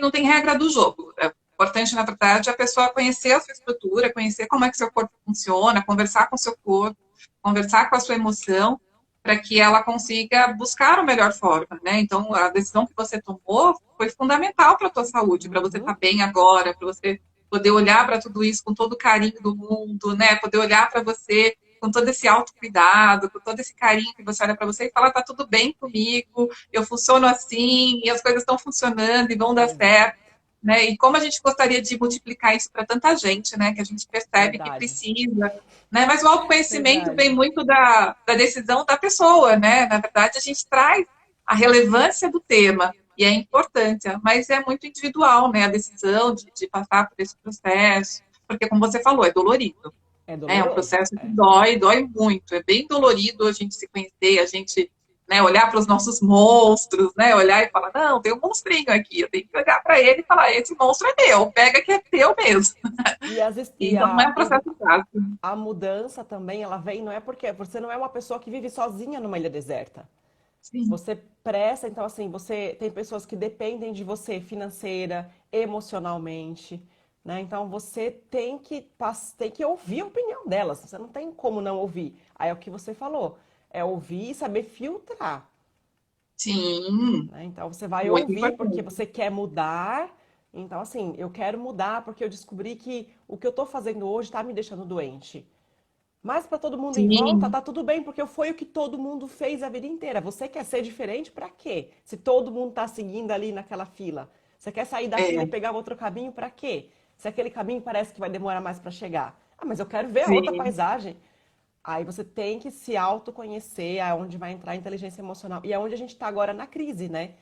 Speaker 2: não tem regra do jogo. É importante, na verdade, a pessoa conhecer a sua estrutura, conhecer como é que seu corpo funciona, conversar com o seu corpo, conversar com a sua emoção, para que ela consiga buscar a melhor forma, né? Então, a decisão que você tomou foi fundamental para a tua saúde, para você
Speaker 1: Uhum.
Speaker 2: estar bem agora, para você poder olhar para tudo isso com todo o carinho do mundo, né? Poder olhar para você com todo esse autocuidado, com todo esse carinho que você olha para você e fala, tá tudo bem comigo, eu funciono assim, e as coisas estão funcionando e vão dar certo,
Speaker 1: Exato.
Speaker 2: né? E como a gente gostaria de multiplicar isso para tanta gente, né? Que a gente percebe que
Speaker 1: Verdade.
Speaker 2: precisa, né? Mas o autoconhecimento vem
Speaker 1: Verdade.
Speaker 2: muito da decisão da pessoa, né? Na verdade, a gente traz a relevância do tema, e é importante, mas é muito individual, né? A decisão de passar por esse processo, porque, como você falou, é dolorido.
Speaker 1: É
Speaker 2: É um
Speaker 1: doloroso.
Speaker 2: processo que
Speaker 1: É.
Speaker 2: dói muito. É bem dolorido a gente se conhecer, a gente, né, olhar para os nossos monstros, né, olhar e falar, não, tem um monstrinho aqui, eu tenho que olhar para ele e falar, esse monstro é meu, pega que é teu mesmo.
Speaker 1: E, as, es- e
Speaker 2: Então não é um processo fácil.
Speaker 1: a mudança também, ela vem, não é porque você não é uma pessoa que vive sozinha numa ilha deserta.
Speaker 2: Sim,
Speaker 1: Você presta, então assim, você tem pessoas que dependem de você financeira, emocionalmente, né? Então você tem que ouvir a opinião delas. Você não tem como não ouvir. Aí é o que você falou, é ouvir e saber filtrar,
Speaker 2: sim,
Speaker 1: né? Então você vai
Speaker 2: muito
Speaker 1: ouvir porque
Speaker 2: importante.
Speaker 1: você quer mudar. Então assim, eu quero mudar porque eu descobri que o que eu estou fazendo hoje está me deixando doente. Mas para todo mundo em volta,
Speaker 2: Sim,
Speaker 1: tá tudo bem, porque foi o que todo mundo fez a vida inteira. Você quer ser diferente para quê? Se todo mundo tá seguindo ali naquela fila. Você quer sair da fila e
Speaker 2: é,
Speaker 1: pegar outro caminho para quê? Se aquele caminho parece que vai demorar mais para chegar. Ah, mas eu quero ver a outra
Speaker 2: sim,
Speaker 1: paisagem. Aí você tem que se autoconhecer, aonde vai entrar a inteligência emocional. E é onde a gente está agora na crise, né?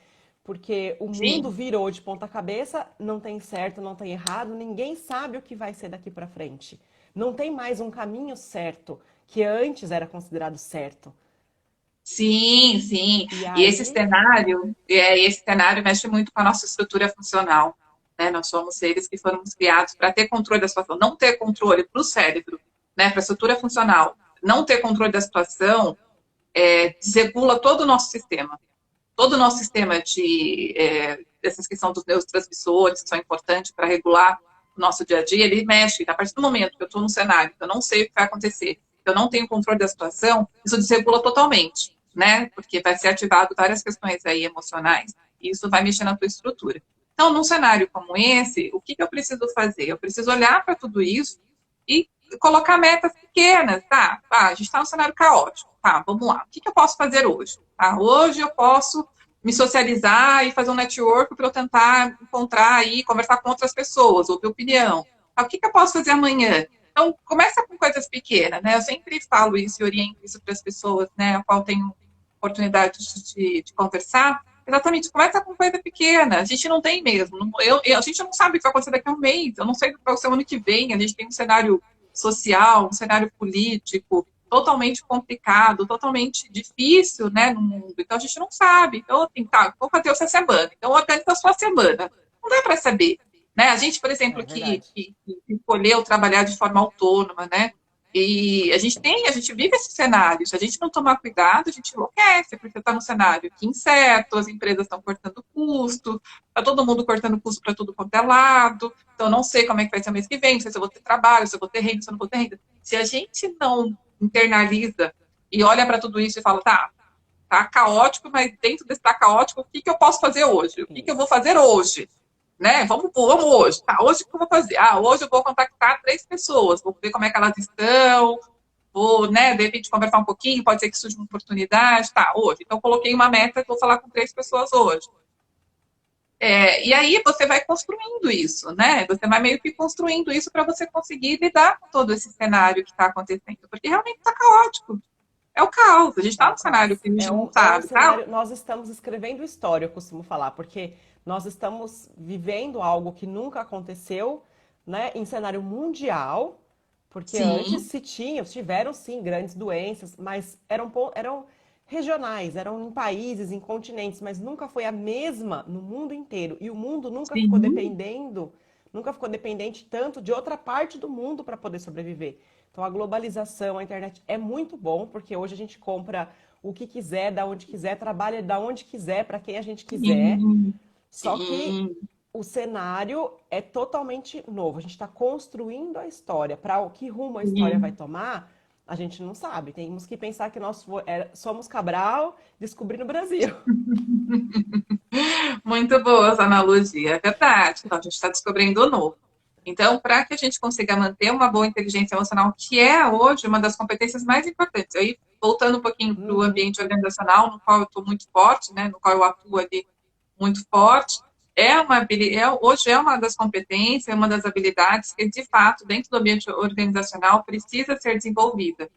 Speaker 1: Porque o mundo
Speaker 2: sim,
Speaker 1: virou de ponta cabeça, não tem certo, não tem errado, ninguém sabe o que vai ser daqui para frente. Não tem mais um caminho certo, que antes era considerado certo.
Speaker 2: sim, sim.
Speaker 1: E
Speaker 2: E esse
Speaker 1: aí,
Speaker 2: cenário, esse cenário mexe muito com a nossa estrutura funcional. Né? Nós somos seres que foram criados para ter controle da situação, não ter controle para o cérebro, né? Para a estrutura funcional, não ter controle da situação desregula todo o nosso sistema. Todo o nosso sistema dessas que são dos neurotransmissores, que são importantes para regular o nosso dia a dia, ele mexe. A partir do momento que eu estou num cenário que eu não sei o que vai acontecer, que eu não tenho controle da situação, isso desregula totalmente, né? Porque vai ser ativado várias questões aí emocionais e isso vai mexer na tua estrutura. Então, num cenário como esse, o que eu preciso fazer? Eu preciso olhar para tudo isso e colocar metas pequenas, tá? A gente está num cenário caótico, tá? Vamos lá. O que eu posso fazer hoje? Tá? Hoje eu posso me socializar e fazer um network para eu tentar encontrar e conversar com outras pessoas, ouvir opinião. Tá? O que eu posso fazer amanhã? Então, começa com coisas pequenas, né? Eu sempre falo isso e oriento isso para as pessoas, né? A qual tenho oportunidade de conversar. Exatamente, começa com coisa pequena. A gente não tem mesmo. A gente não sabe o que vai acontecer daqui a um mês. Eu não sei o que vai ser o ano que vem. A gente tem um cenário social, um cenário político totalmente complicado, totalmente difícil, né, no mundo. Então a gente não sabe. Então, assim, tá, vou fazer essa semana. Então organiza a sua semana. Não dá para saber. Né? A gente, por exemplo,
Speaker 1: É verdade.
Speaker 2: que escolheu trabalhar de forma autônoma, né? E a gente vive esse cenário. Se a gente não tomar cuidado, a gente enlouquece, porque está no cenário que incerto, as empresas estão cortando custo, está todo mundo cortando custo para tudo quanto é lado. Então, não sei como é que vai ser o mês que vem, não sei se eu vou ter trabalho, se eu vou ter renda, se eu não vou ter renda. Se a gente não internaliza e olha para tudo isso e fala, tá caótico, mas dentro desse tá caótico, o que eu posso fazer hoje? O que eu vou
Speaker 1: Isso.
Speaker 2: fazer hoje? Né? Vamos hoje. Tá, hoje o que eu vou fazer? Hoje eu vou contactar 3 pessoas, vou ver como é que elas estão, vou, né, de repente conversar um pouquinho, pode ser que surja uma oportunidade, tá, hoje. Então, coloquei uma meta que vou falar com 3 pessoas hoje. E aí você vai construindo isso, né? Você vai meio que construindo isso para você conseguir lidar com todo esse cenário que está acontecendo, porque realmente está caótico. É o caos. A gente
Speaker 1: É
Speaker 2: está
Speaker 1: o
Speaker 2: num cenário
Speaker 1: caos.
Speaker 2: que a gente não
Speaker 1: É um
Speaker 2: sabe, tá?
Speaker 1: cenário. Nós estamos escrevendo história, eu costumo falar, porque nós estamos vivendo algo que nunca aconteceu, né, em cenário mundial, porque antes
Speaker 2: Sim,
Speaker 1: se tinha, tiveram sim grandes doenças, mas eram regionais, eram em países, em continentes, mas nunca foi a mesma no mundo inteiro. E o mundo
Speaker 2: sim,
Speaker 1: nunca ficou dependente tanto de outra parte do mundo para poder sobreviver. Então a globalização, a internet é muito bom, porque hoje a gente compra o que quiser, da onde quiser, trabalha da onde quiser, para quem a gente quiser.
Speaker 2: sim,
Speaker 1: Só que
Speaker 2: sim.
Speaker 1: o cenário é totalmente novo. A gente está construindo a história. Para o que rumo a história vai
Speaker 2: Sim.
Speaker 1: tomar, a gente não sabe. Temos que pensar que somos Cabral descobrindo o Brasil.
Speaker 2: Muito boa essa analogia, é verdade. Então, a gente está descobrindo o novo. Então, para que a gente consiga manter uma boa inteligência emocional, que é hoje uma das competências mais importantes, aí voltando um pouquinho para o
Speaker 1: Uhum.
Speaker 2: ambiente organizacional, no qual eu estou muito forte, né, no qual eu atuo ali muito forte, hoje é uma das competências, é uma das habilidades que, de fato, dentro do ambiente organizacional, precisa ser desenvolvida.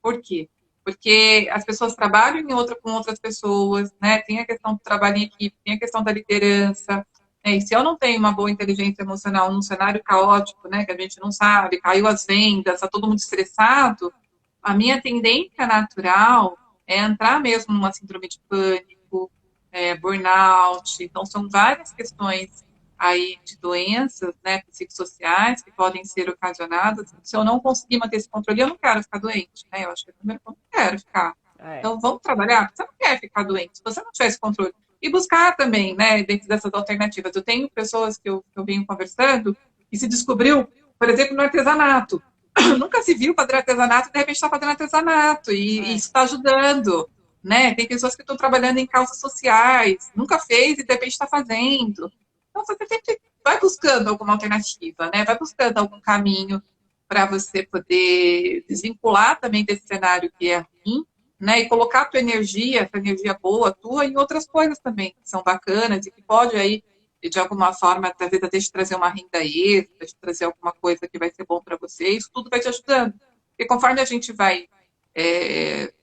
Speaker 2: Por quê? Porque as pessoas trabalham com outras pessoas, né? Tem a questão do trabalho em equipe, tem a questão da liderança. Né? E se eu não tenho uma boa inteligência emocional num cenário caótico, né, que a gente não sabe, caiu as vendas, está todo mundo estressado, a minha tendência natural é entrar mesmo numa síndrome de pânico, burnout. Então, são várias questões aí de doenças, né, psicossociais que podem ser ocasionadas. Se eu não conseguir manter esse controle, eu não quero ficar doente, né? Eu acho que é o primeiro ponto, eu não quero ficar.
Speaker 1: É.
Speaker 2: Então, vamos trabalhar. Você não quer ficar doente, se você não tiver esse controle. E buscar também, né, dentro dessas alternativas. Eu tenho pessoas que eu venho conversando e se descobriu, por exemplo, no artesanato. Nunca se viu fazer artesanato e de repente está fazendo artesanato e
Speaker 1: É.
Speaker 2: isso está ajudando, né? Tem pessoas que estão trabalhando em causas sociais, nunca fez e de repente está fazendo. Então você sempre vai buscando alguma alternativa, né? Vai buscando algum caminho para você poder desvincular também desse cenário que é ruim, né? E colocar a tua energia, essa energia boa tua, em outras coisas também que são bacanas e que pode aí de alguma forma, talvez até te trazer uma renda extra, te trazer alguma coisa que vai ser bom para você, isso tudo vai te ajudando. Porque conforme a gente vai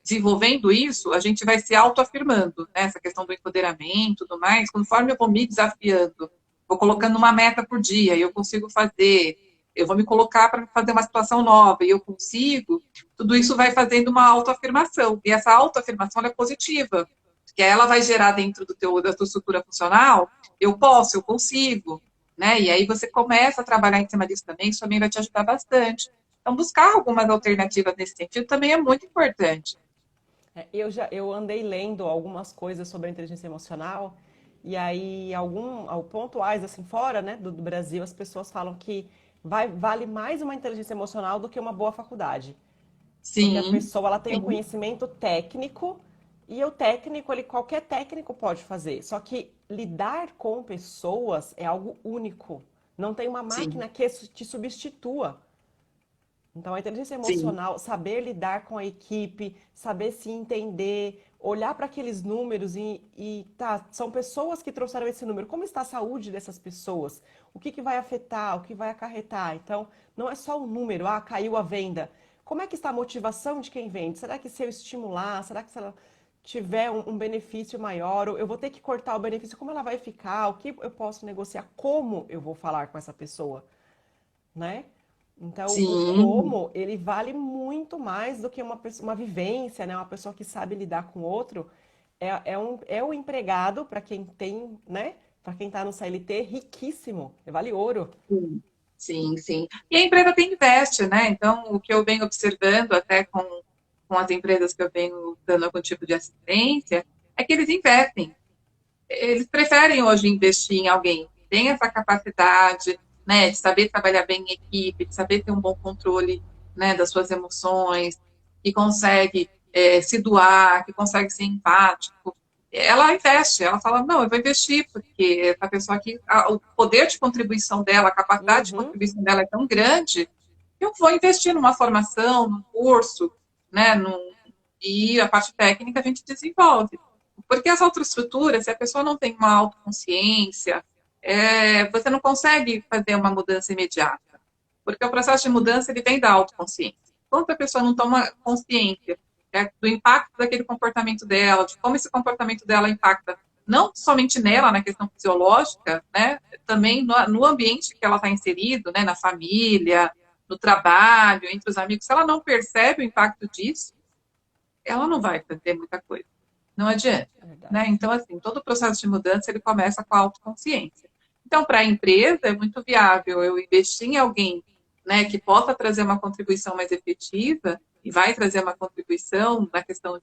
Speaker 2: desenvolvendo isso, a gente vai se autoafirmando, né? Essa questão do empoderamento e tudo mais, conforme eu vou me desafiando, vou colocando uma meta por dia e eu consigo fazer, eu vou me colocar para fazer uma situação nova e eu consigo, tudo isso vai fazendo uma autoafirmação. E essa autoafirmação é positiva, porque ela vai gerar dentro da tua estrutura funcional, eu posso, eu consigo, né? E aí você começa a trabalhar em cima disso também, isso também vai te ajudar bastante. Então, buscar algumas alternativas nesse sentido também é muito importante.
Speaker 1: Eu andei lendo algumas coisas sobre a inteligência emocional E aí, pontuais assim fora, né, do Brasil, as pessoas falam que vale mais uma inteligência emocional do que uma boa faculdade. Porque a
Speaker 2: Sim,
Speaker 1: pessoa ela tem o
Speaker 2: sim,
Speaker 1: conhecimento técnico e o técnico, qualquer técnico pode fazer. Só que lidar com pessoas é algo único. Não tem uma
Speaker 2: sim,
Speaker 1: máquina que te substitua. Então, a inteligência
Speaker 2: sim,
Speaker 1: emocional, saber lidar com a equipe, saber se entender, olhar para aqueles números tá, são pessoas que trouxeram esse número. Como está a saúde dessas pessoas? O que vai afetar? O que vai acarretar? Então, não é só o número, caiu a venda. Como é que está a motivação de quem vende? Será que se eu estimular, será que se ela tiver um benefício maior, eu vou ter que cortar o benefício? Como ela vai ficar? O que eu posso negociar? Como eu vou falar com essa pessoa? Né? Então, o
Speaker 2: sim,
Speaker 1: como, ele vale muito mais do que uma vivência, né? Uma pessoa que sabe lidar com o outro. É o empregado, para quem tem, né? Para quem está no CLT, riquíssimo. Vale ouro.
Speaker 2: sim, sim, sim. E a empresa tem investe, né? Então, o que eu venho observando até com as empresas que eu venho dando algum tipo de assistência, é que eles investem. Eles preferem hoje investir em alguém que tem essa capacidade, né, de saber trabalhar bem em equipe, de saber ter um bom controle, né, das suas emoções, que consegue se doar, que consegue ser empático. Ela investe, ela fala, não, eu vou investir, porque essa pessoa aqui, o poder de contribuição dela, a capacidade de
Speaker 1: Uhum,
Speaker 2: contribuição dela é tão grande, que eu vou investir numa formação, num curso, né, e a parte técnica a gente desenvolve. Porque essa autoestrutura, se a pessoa não tem uma autoconsciência, você não consegue fazer uma mudança imediata. Porque o processo de mudança ele vem da autoconsciência. Enquanto a pessoa não toma consciência do impacto daquele comportamento dela, de como esse comportamento dela impacta não somente nela, na questão fisiológica, né, também no ambiente que ela está inserido, né, na família, no trabalho, entre os amigos, se ela não percebe o impacto disso, ela não vai fazer muita coisa. Não adianta.
Speaker 1: é
Speaker 2: Né?
Speaker 1: verdade.
Speaker 2: Então, assim, todo o processo de mudança ele começa com a autoconsciência. Então, para a empresa, é muito viável eu investir em alguém, né, que possa trazer uma contribuição mais efetiva e vai trazer uma contribuição na questão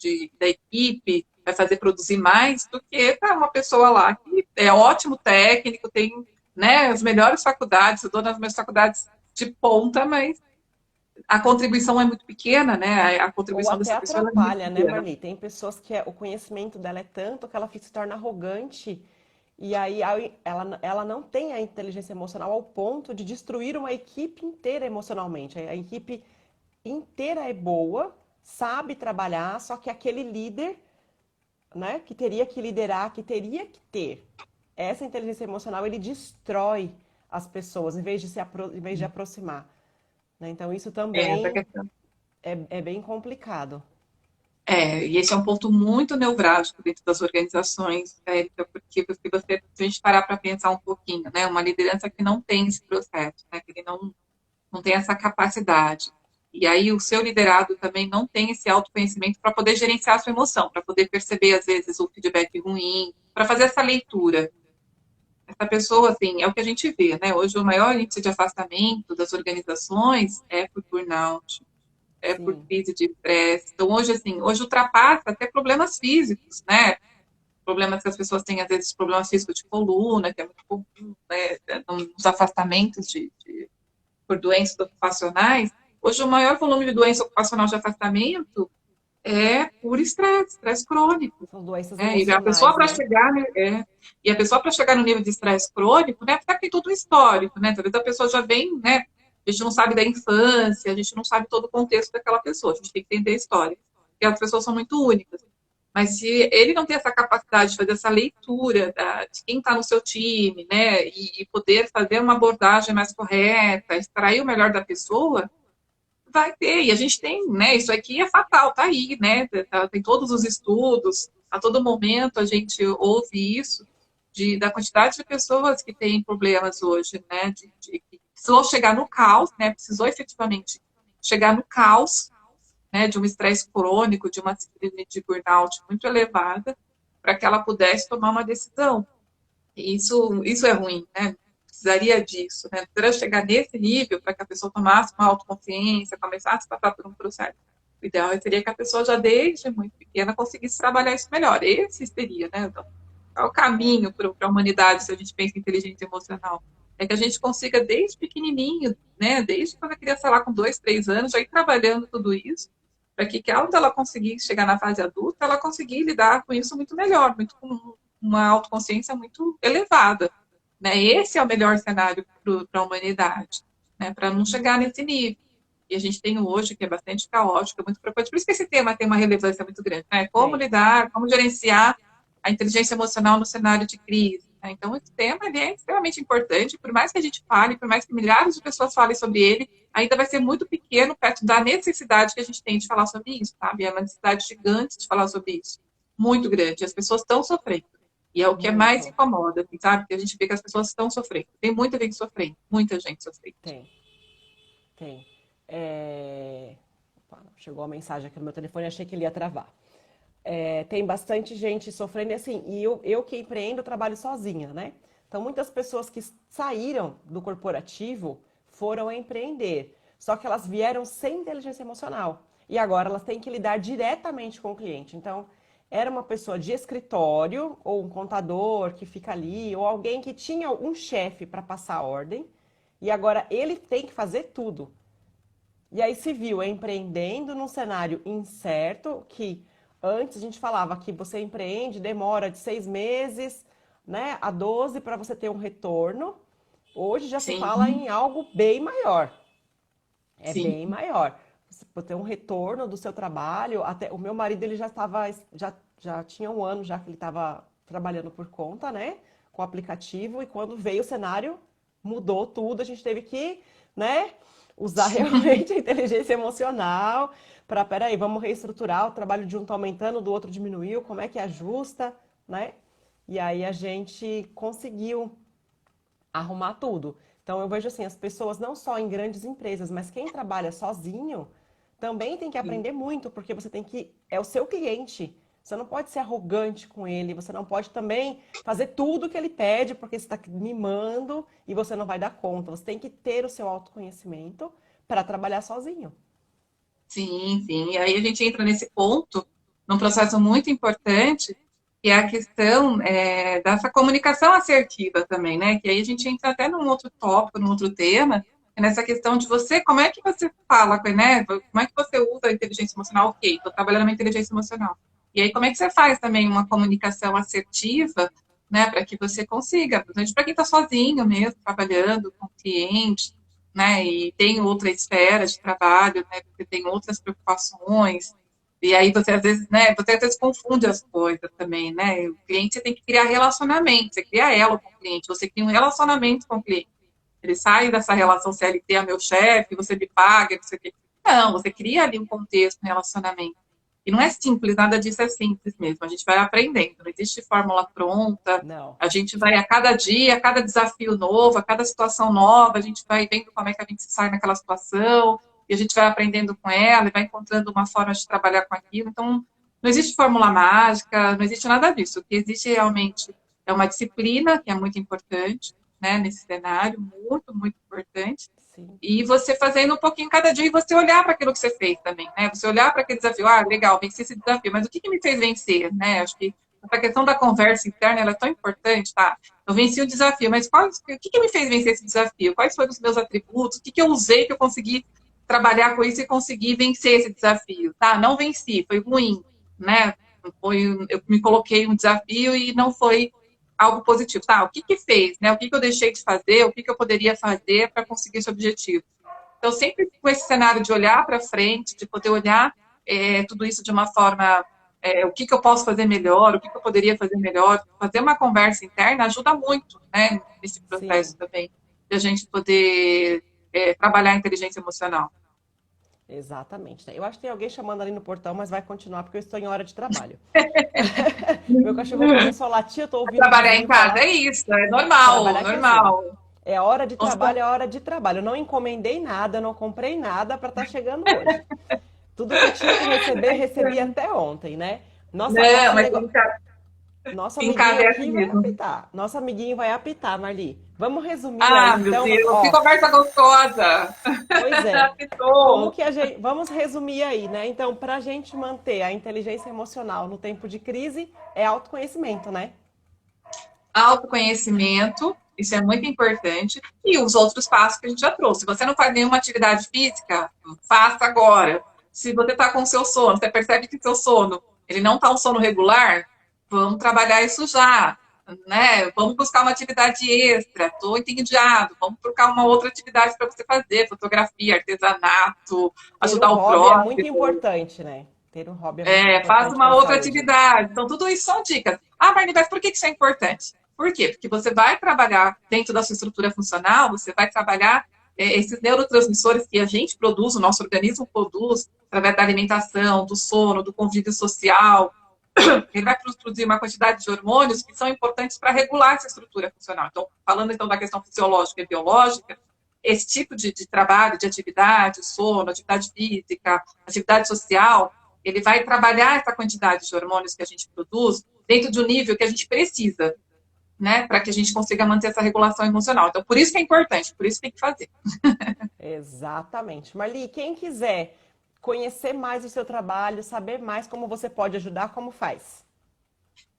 Speaker 2: da equipe, vai fazer produzir mais do que uma pessoa lá que é ótimo técnico, tem, né, as melhores faculdades, eu dou nas minhas faculdades de ponta, mas a contribuição é muito pequena, né? A
Speaker 1: Ou
Speaker 2: contribuição
Speaker 1: até
Speaker 2: dessa pessoa é muito
Speaker 1: atrapalha, né,
Speaker 2: pequena.
Speaker 1: Marli? Tem pessoas que o conhecimento dela é tanto que ela se torna arrogante e aí ela não tem a inteligência emocional ao ponto de destruir uma equipe inteira emocionalmente. A equipe inteira é boa, sabe trabalhar, só que aquele líder, né, que teria que liderar, que teria que ter essa inteligência emocional, ele destrói as pessoas em vez de aproximar, né? Então isso
Speaker 2: É essa
Speaker 1: também
Speaker 2: questão.
Speaker 1: é bem complicado.
Speaker 2: E esse é um ponto muito nevrálgico dentro das organizações, Érica, porque se a gente parar para pensar um pouquinho, né, uma liderança que não tem esse processo, né, que ele não tem essa capacidade, e aí o seu liderado também não tem esse autoconhecimento para poder gerenciar a sua emoção, para poder perceber, às vezes, o feedback ruim, para fazer essa leitura. Essa pessoa, assim, é o que a gente vê, né? Hoje o maior índice de afastamento das organizações é por burnout, por
Speaker 1: Sim.
Speaker 2: crise de estresse. Então, hoje, assim, hoje ultrapassa até problemas físicos, né? Problemas que as pessoas têm, às vezes, problemas físicos de coluna, que é muito comum, né? Nos afastamentos por doenças ocupacionais. Hoje, o maior volume de doença ocupacional de afastamento é por estresse, estresse crônico.
Speaker 1: São doenças
Speaker 2: Né? E a pessoa
Speaker 1: emocionais,
Speaker 2: para
Speaker 1: né?
Speaker 2: chegar, né, e a pessoa para chegar no nível de estresse crônico, né, porque tem todo um histórico, né? Talvez a pessoa já vem, né? A gente não sabe da infância, a gente não sabe todo o contexto daquela pessoa, a gente tem que entender a história. Porque as pessoas são muito únicas. Mas se ele não tem essa capacidade de fazer essa leitura de quem está no seu time, né, e poder fazer uma abordagem mais correta, extrair o melhor da pessoa, vai ter, e a gente tem, né? Isso aqui é fatal, tá aí, né? Tem todos os estudos, a todo momento a gente ouve isso, da quantidade de pessoas que têm problemas hoje, né? Que precisou chegar no caos, né? Precisou efetivamente chegar no caos, né? De um estresse crônico, de uma síndrome de burnout muito elevada, para que ela pudesse tomar uma decisão. Isso é ruim, né? Precisaria disso, né? Precisaria chegar nesse nível para que a pessoa tomasse uma autoconsciência, começasse a passar por um processo. O ideal seria que a pessoa já desde muito pequena conseguisse trabalhar isso melhor. Esse seria, né? Então, qual é o caminho para a humanidade se a gente pensa em inteligência emocional? É que a gente consiga, desde pequenininho, né, desde quando a criança lá com 2, 3 anos, já ir trabalhando tudo isso, para que quando ela conseguir chegar na fase adulta, ela conseguir lidar com isso muito melhor, muito com uma autoconsciência muito elevada. Né? Esse é o melhor cenário para a humanidade, né? Para não chegar nesse nível. E a gente tem hoje, que é bastante caótico, é muito preocupante. Por isso que esse tema tem uma relevância muito grande. Né? Como
Speaker 1: Tem,
Speaker 2: lidar, como gerenciar a inteligência emocional no cenário de crise. Né? Então, esse tema ele é extremamente importante. Por mais que a gente fale, por mais que milhares de pessoas falem sobre ele, ainda vai ser muito pequeno perto da necessidade que a gente tem de falar sobre isso. Sabe? É uma necessidade gigante de falar sobre isso. Muito grande. As pessoas estão sofrendo. E é o que mais
Speaker 1: muito.
Speaker 2: incomoda, assim, sabe? Porque a gente vê que as pessoas estão sofrendo. Tem muita gente sofrendo, muita gente sofrendo.
Speaker 1: Tem, tem. É... Opa, chegou a mensagem aqui no meu telefone, achei que ele ia travar. Tem bastante gente sofrendo, e assim, e eu que empreendo, trabalho sozinha, né? Então, muitas pessoas que saíram do corporativo foram empreender, só que elas vieram sem inteligência emocional. E agora elas têm que lidar diretamente com o cliente. Então, era uma pessoa de escritório, ou um contador que fica ali, ou alguém que tinha um chefe para passar a ordem, e agora ele tem que fazer tudo. E aí se viu empreendendo num cenário incerto, que antes a gente falava que você empreende, demora de 6 meses, né, a 12 para você ter um retorno. Hoje já se
Speaker 2: Sim,
Speaker 1: fala em algo bem maior. É
Speaker 2: sim,
Speaker 1: bem maior. Você pode ter um retorno do seu trabalho. Até o meu marido ele já tinha um ano já que ele estava trabalhando por conta, né, com o aplicativo. E quando veio o cenário, mudou tudo. A gente teve que, né, usar realmente a inteligência emocional para, peraí, vamos reestruturar. O trabalho de um está aumentando, do outro diminuiu. Como é que ajusta, né? E aí a gente conseguiu arrumar tudo. Então eu vejo assim, as pessoas não só em grandes empresas, mas quem trabalha sozinho também tem que
Speaker 2: sim.
Speaker 1: aprender muito, porque você tem que é o seu cliente. Você não pode ser arrogante com ele, você não pode também fazer tudo que ele pede, porque você está mimando e você não vai dar conta. Você tem que ter o seu autoconhecimento para trabalhar sozinho.
Speaker 2: Sim, sim. E aí a gente entra nesse ponto, num processo muito importante, que é a questão dessa comunicação assertiva também, né? Que aí a gente entra até num outro tópico, num outro tema, nessa questão de você, como é que você fala, né? Como é que você usa a inteligência emocional? Ok, estou trabalhando na inteligência emocional. E aí, como é que você faz também uma comunicação assertiva, né? Para que você consiga, principalmente para quem está sozinho mesmo, trabalhando com cliente, né? E tem outra esfera de trabalho, né? Você tem outras preocupações. E aí você às vezes, né? Você às vezes confunde as coisas também, né? O cliente você tem que criar relacionamento, você cria elo com o cliente, você cria um relacionamento com o cliente. Ele sai dessa relação CLT, é meu chefe, você me paga, não sei o quê. Não, você cria ali um contexto, um relacionamento. E não é simples, nada disso é simples mesmo. A gente vai aprendendo, não existe fórmula pronta.
Speaker 1: Não.
Speaker 2: A gente vai a cada dia, a cada desafio novo, a cada situação nova, a gente vai vendo como é que a gente sai naquela situação, e a gente vai aprendendo com ela, e vai encontrando uma forma de trabalhar com aquilo. Então, não existe fórmula mágica, não existe nada disso. O que existe realmente é uma disciplina, que é muito importante, né, nesse cenário, muito, muito importante.
Speaker 1: Sim.
Speaker 2: E você fazendo um pouquinho cada dia e você olhar para aquilo que você fez também, né? Você olhar para aquele desafio, ah, legal, venci esse desafio, mas o que me fez vencer, né? Acho que essa questão da conversa interna ela é tão importante, tá? Eu venci o desafio, mas o que me fez vencer esse desafio? Quais foram os meus atributos? O que eu usei que eu consegui trabalhar com isso e conseguir vencer esse desafio, tá? Não venci, foi ruim, né? Eu me coloquei um desafio e não foi algo positivo. Tá, o que fez, né? O que eu deixei de fazer, o que eu poderia fazer para conseguir esse objetivo. Então, sempre com esse cenário de olhar para frente, de poder olhar tudo isso de uma forma, o que eu posso fazer melhor, o que eu poderia fazer melhor, fazer uma conversa interna ajuda muito, né, nesse processo
Speaker 1: Sim.
Speaker 2: também, de a gente poder trabalhar a inteligência emocional.
Speaker 1: Exatamente, né? Eu acho que tem alguém chamando ali no portão, mas vai continuar porque eu estou em hora de trabalho. Meu cachorro começou a latir, eu estou ouvindo o
Speaker 2: Trabalhar em
Speaker 1: vizinho
Speaker 2: casa
Speaker 1: falar.
Speaker 2: é isso, é normal,
Speaker 1: Trabalhar que é assim.
Speaker 2: normal.
Speaker 1: É hora de
Speaker 2: Vamos
Speaker 1: trabalho, é hora de trabalho. Eu não encomendei nada, não comprei nada para estar chegando hoje. Tudo que tinha que receber, recebi até ontem, né? Nossa,
Speaker 2: Não,
Speaker 1: nosso
Speaker 2: mas
Speaker 1: negócio. Nosso
Speaker 2: em
Speaker 1: amiguinho
Speaker 2: casa é assim
Speaker 1: aqui vai
Speaker 2: mesmo.
Speaker 1: apitar. Nosso amiguinho vai apitar, Marli. Vamos resumir aí,
Speaker 2: Ah, meu
Speaker 1: então.
Speaker 2: Deus, que
Speaker 1: Ó,
Speaker 2: conversa gostosa.
Speaker 1: pois é. Como
Speaker 2: Apitou.
Speaker 1: que a gente. Vamos resumir aí, né? Então, para a gente manter a inteligência emocional no tempo de crise, é autoconhecimento, né?
Speaker 2: autoconhecimento, isso é muito importante, e os outros passos que a gente já trouxe. Se você não faz nenhuma atividade física, faça agora. Se você está com o seu sono, você percebe que o seu sono ele não está um sono regular, vamos trabalhar isso já. Né? Vamos buscar uma atividade extra, estou entediado, vamos procurar uma outra atividade para você fazer, fotografia, artesanato,
Speaker 1: Ter um
Speaker 2: ajudar o
Speaker 1: hobby é muito
Speaker 2: próximo,
Speaker 1: importante, né? Ter um hobby é muito
Speaker 2: faz
Speaker 1: importante para
Speaker 2: uma
Speaker 1: a
Speaker 2: outra
Speaker 1: saúde.
Speaker 2: atividade. Então, tudo isso são dicas. Ah, Marli, mas por que isso é importante? Por quê? Porque você vai trabalhar dentro da sua estrutura funcional, você vai trabalhar esses neurotransmissores que a gente produz, o nosso organismo produz, através da alimentação, do sono, do convívio social. Ele vai produzir uma quantidade de hormônios que são importantes para regular essa estrutura funcional. Então, falando então da questão fisiológica e biológica, esse tipo de trabalho, de atividade, sono, atividade física, atividade social, ele vai trabalhar essa quantidade de hormônios que a gente produz dentro de um nível que a gente precisa, né, para que a gente consiga manter essa regulação emocional. Então, por isso que é importante, por isso que tem que fazer.
Speaker 1: Exatamente. Marli, quem quiser conhecer mais o seu trabalho, saber mais como você pode ajudar, como faz?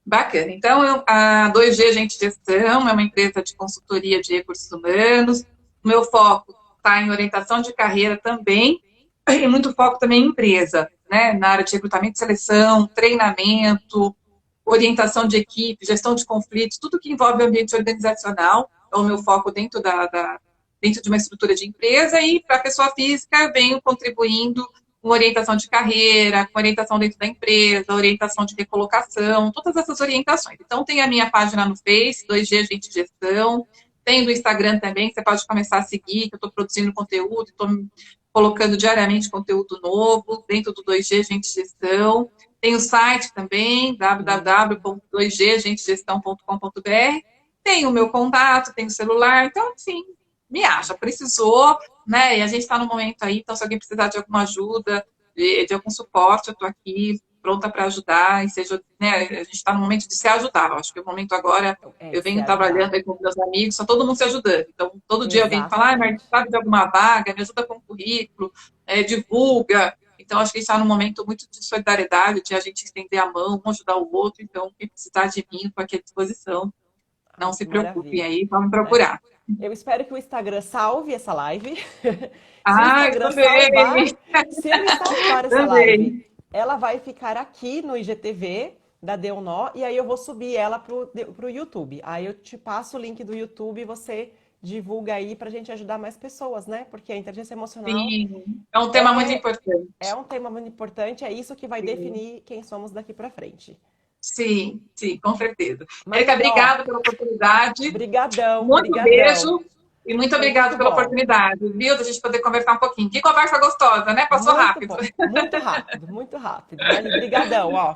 Speaker 2: Bacana. Então, a 2G Gente Gestão é uma empresa de consultoria de recursos humanos. O meu foco está em orientação de carreira também, e muito foco também em empresa, né? Na área de recrutamento e seleção, treinamento, orientação de equipe, gestão de conflitos, tudo que envolve o ambiente organizacional é o meu foco dentro de uma estrutura de empresa, e para a pessoa física venho contribuindo com orientação de carreira, com orientação dentro da empresa, orientação de recolocação, todas essas orientações. Então, tem a minha página no Face, 2G Gente Gestão, tem do Instagram também, que você pode começar a seguir, que eu estou produzindo conteúdo, estou colocando diariamente conteúdo novo dentro do 2G Gente Gestão. Tem o site também, www.2ggentegestão.com.br. Tem o meu contato, tem o celular, então, assim, me acha, precisou, né? E a gente está no momento aí, então se alguém precisar de alguma ajuda, de algum suporte, eu estou aqui pronta para ajudar, e seja, né, a gente está no momento de se ajudar. Eu acho que o momento agora,
Speaker 1: É
Speaker 2: eu
Speaker 1: de se
Speaker 2: venho
Speaker 1: ajudar.
Speaker 2: trabalhando aí com meus amigos, está todo mundo se ajudando. Então, todo dia alguém fala, ah, mas
Speaker 1: Exatamente.
Speaker 2: sabe de alguma vaga, me ajuda com o currículo, divulga. Então, acho que a gente está num momento muito de solidariedade, de a gente estender a mão, um ajudar o outro. Então, quem precisar de mim, estou aqui à disposição. Não
Speaker 1: Ai,
Speaker 2: se
Speaker 1: que
Speaker 2: preocupem
Speaker 1: maravilha,
Speaker 2: aí, vão me
Speaker 1: né?
Speaker 2: procurar.
Speaker 1: Eu espero que o Instagram salve essa live. Se o
Speaker 2: Ah, eu
Speaker 1: Instagram salvar,
Speaker 2: também,
Speaker 1: se ele salvar essa live,
Speaker 2: também.
Speaker 1: ela vai ficar aqui no IGTV da Deu Nó e aí eu vou subir ela pro YouTube. Aí eu te passo o link do YouTube e você divulga aí pra gente ajudar mais pessoas, né? Porque a inteligência emocional
Speaker 2: Sim, é um tema muito
Speaker 1: é, é
Speaker 2: importante.
Speaker 1: um tema muito importante, é isso que vai
Speaker 2: Sim,
Speaker 1: definir quem somos daqui pra frente.
Speaker 2: sim, sim, com certeza. Erika,
Speaker 1: Marli, ó,
Speaker 2: obrigada pela oportunidade.
Speaker 1: brigadão,
Speaker 2: Muito
Speaker 1: brigadão.
Speaker 2: beijo e muito
Speaker 1: Foi
Speaker 2: obrigada
Speaker 1: muito
Speaker 2: pela
Speaker 1: bom.
Speaker 2: oportunidade, viu? Da gente poder conversar um pouquinho. Que conversa gostosa, né? Passou
Speaker 1: Muito
Speaker 2: rápido.
Speaker 1: bom, muito rápido, muito rápido. Marli, brigadão, ó.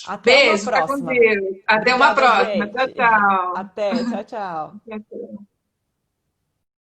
Speaker 1: Até uma
Speaker 2: Beijo, fica com
Speaker 1: próxima.
Speaker 2: Deus. Até uma
Speaker 1: Obrigada,
Speaker 2: próxima. Tchau,
Speaker 1: gente.
Speaker 2: tchau.
Speaker 1: Até, tchau, tchau.
Speaker 2: Tchau, tchau.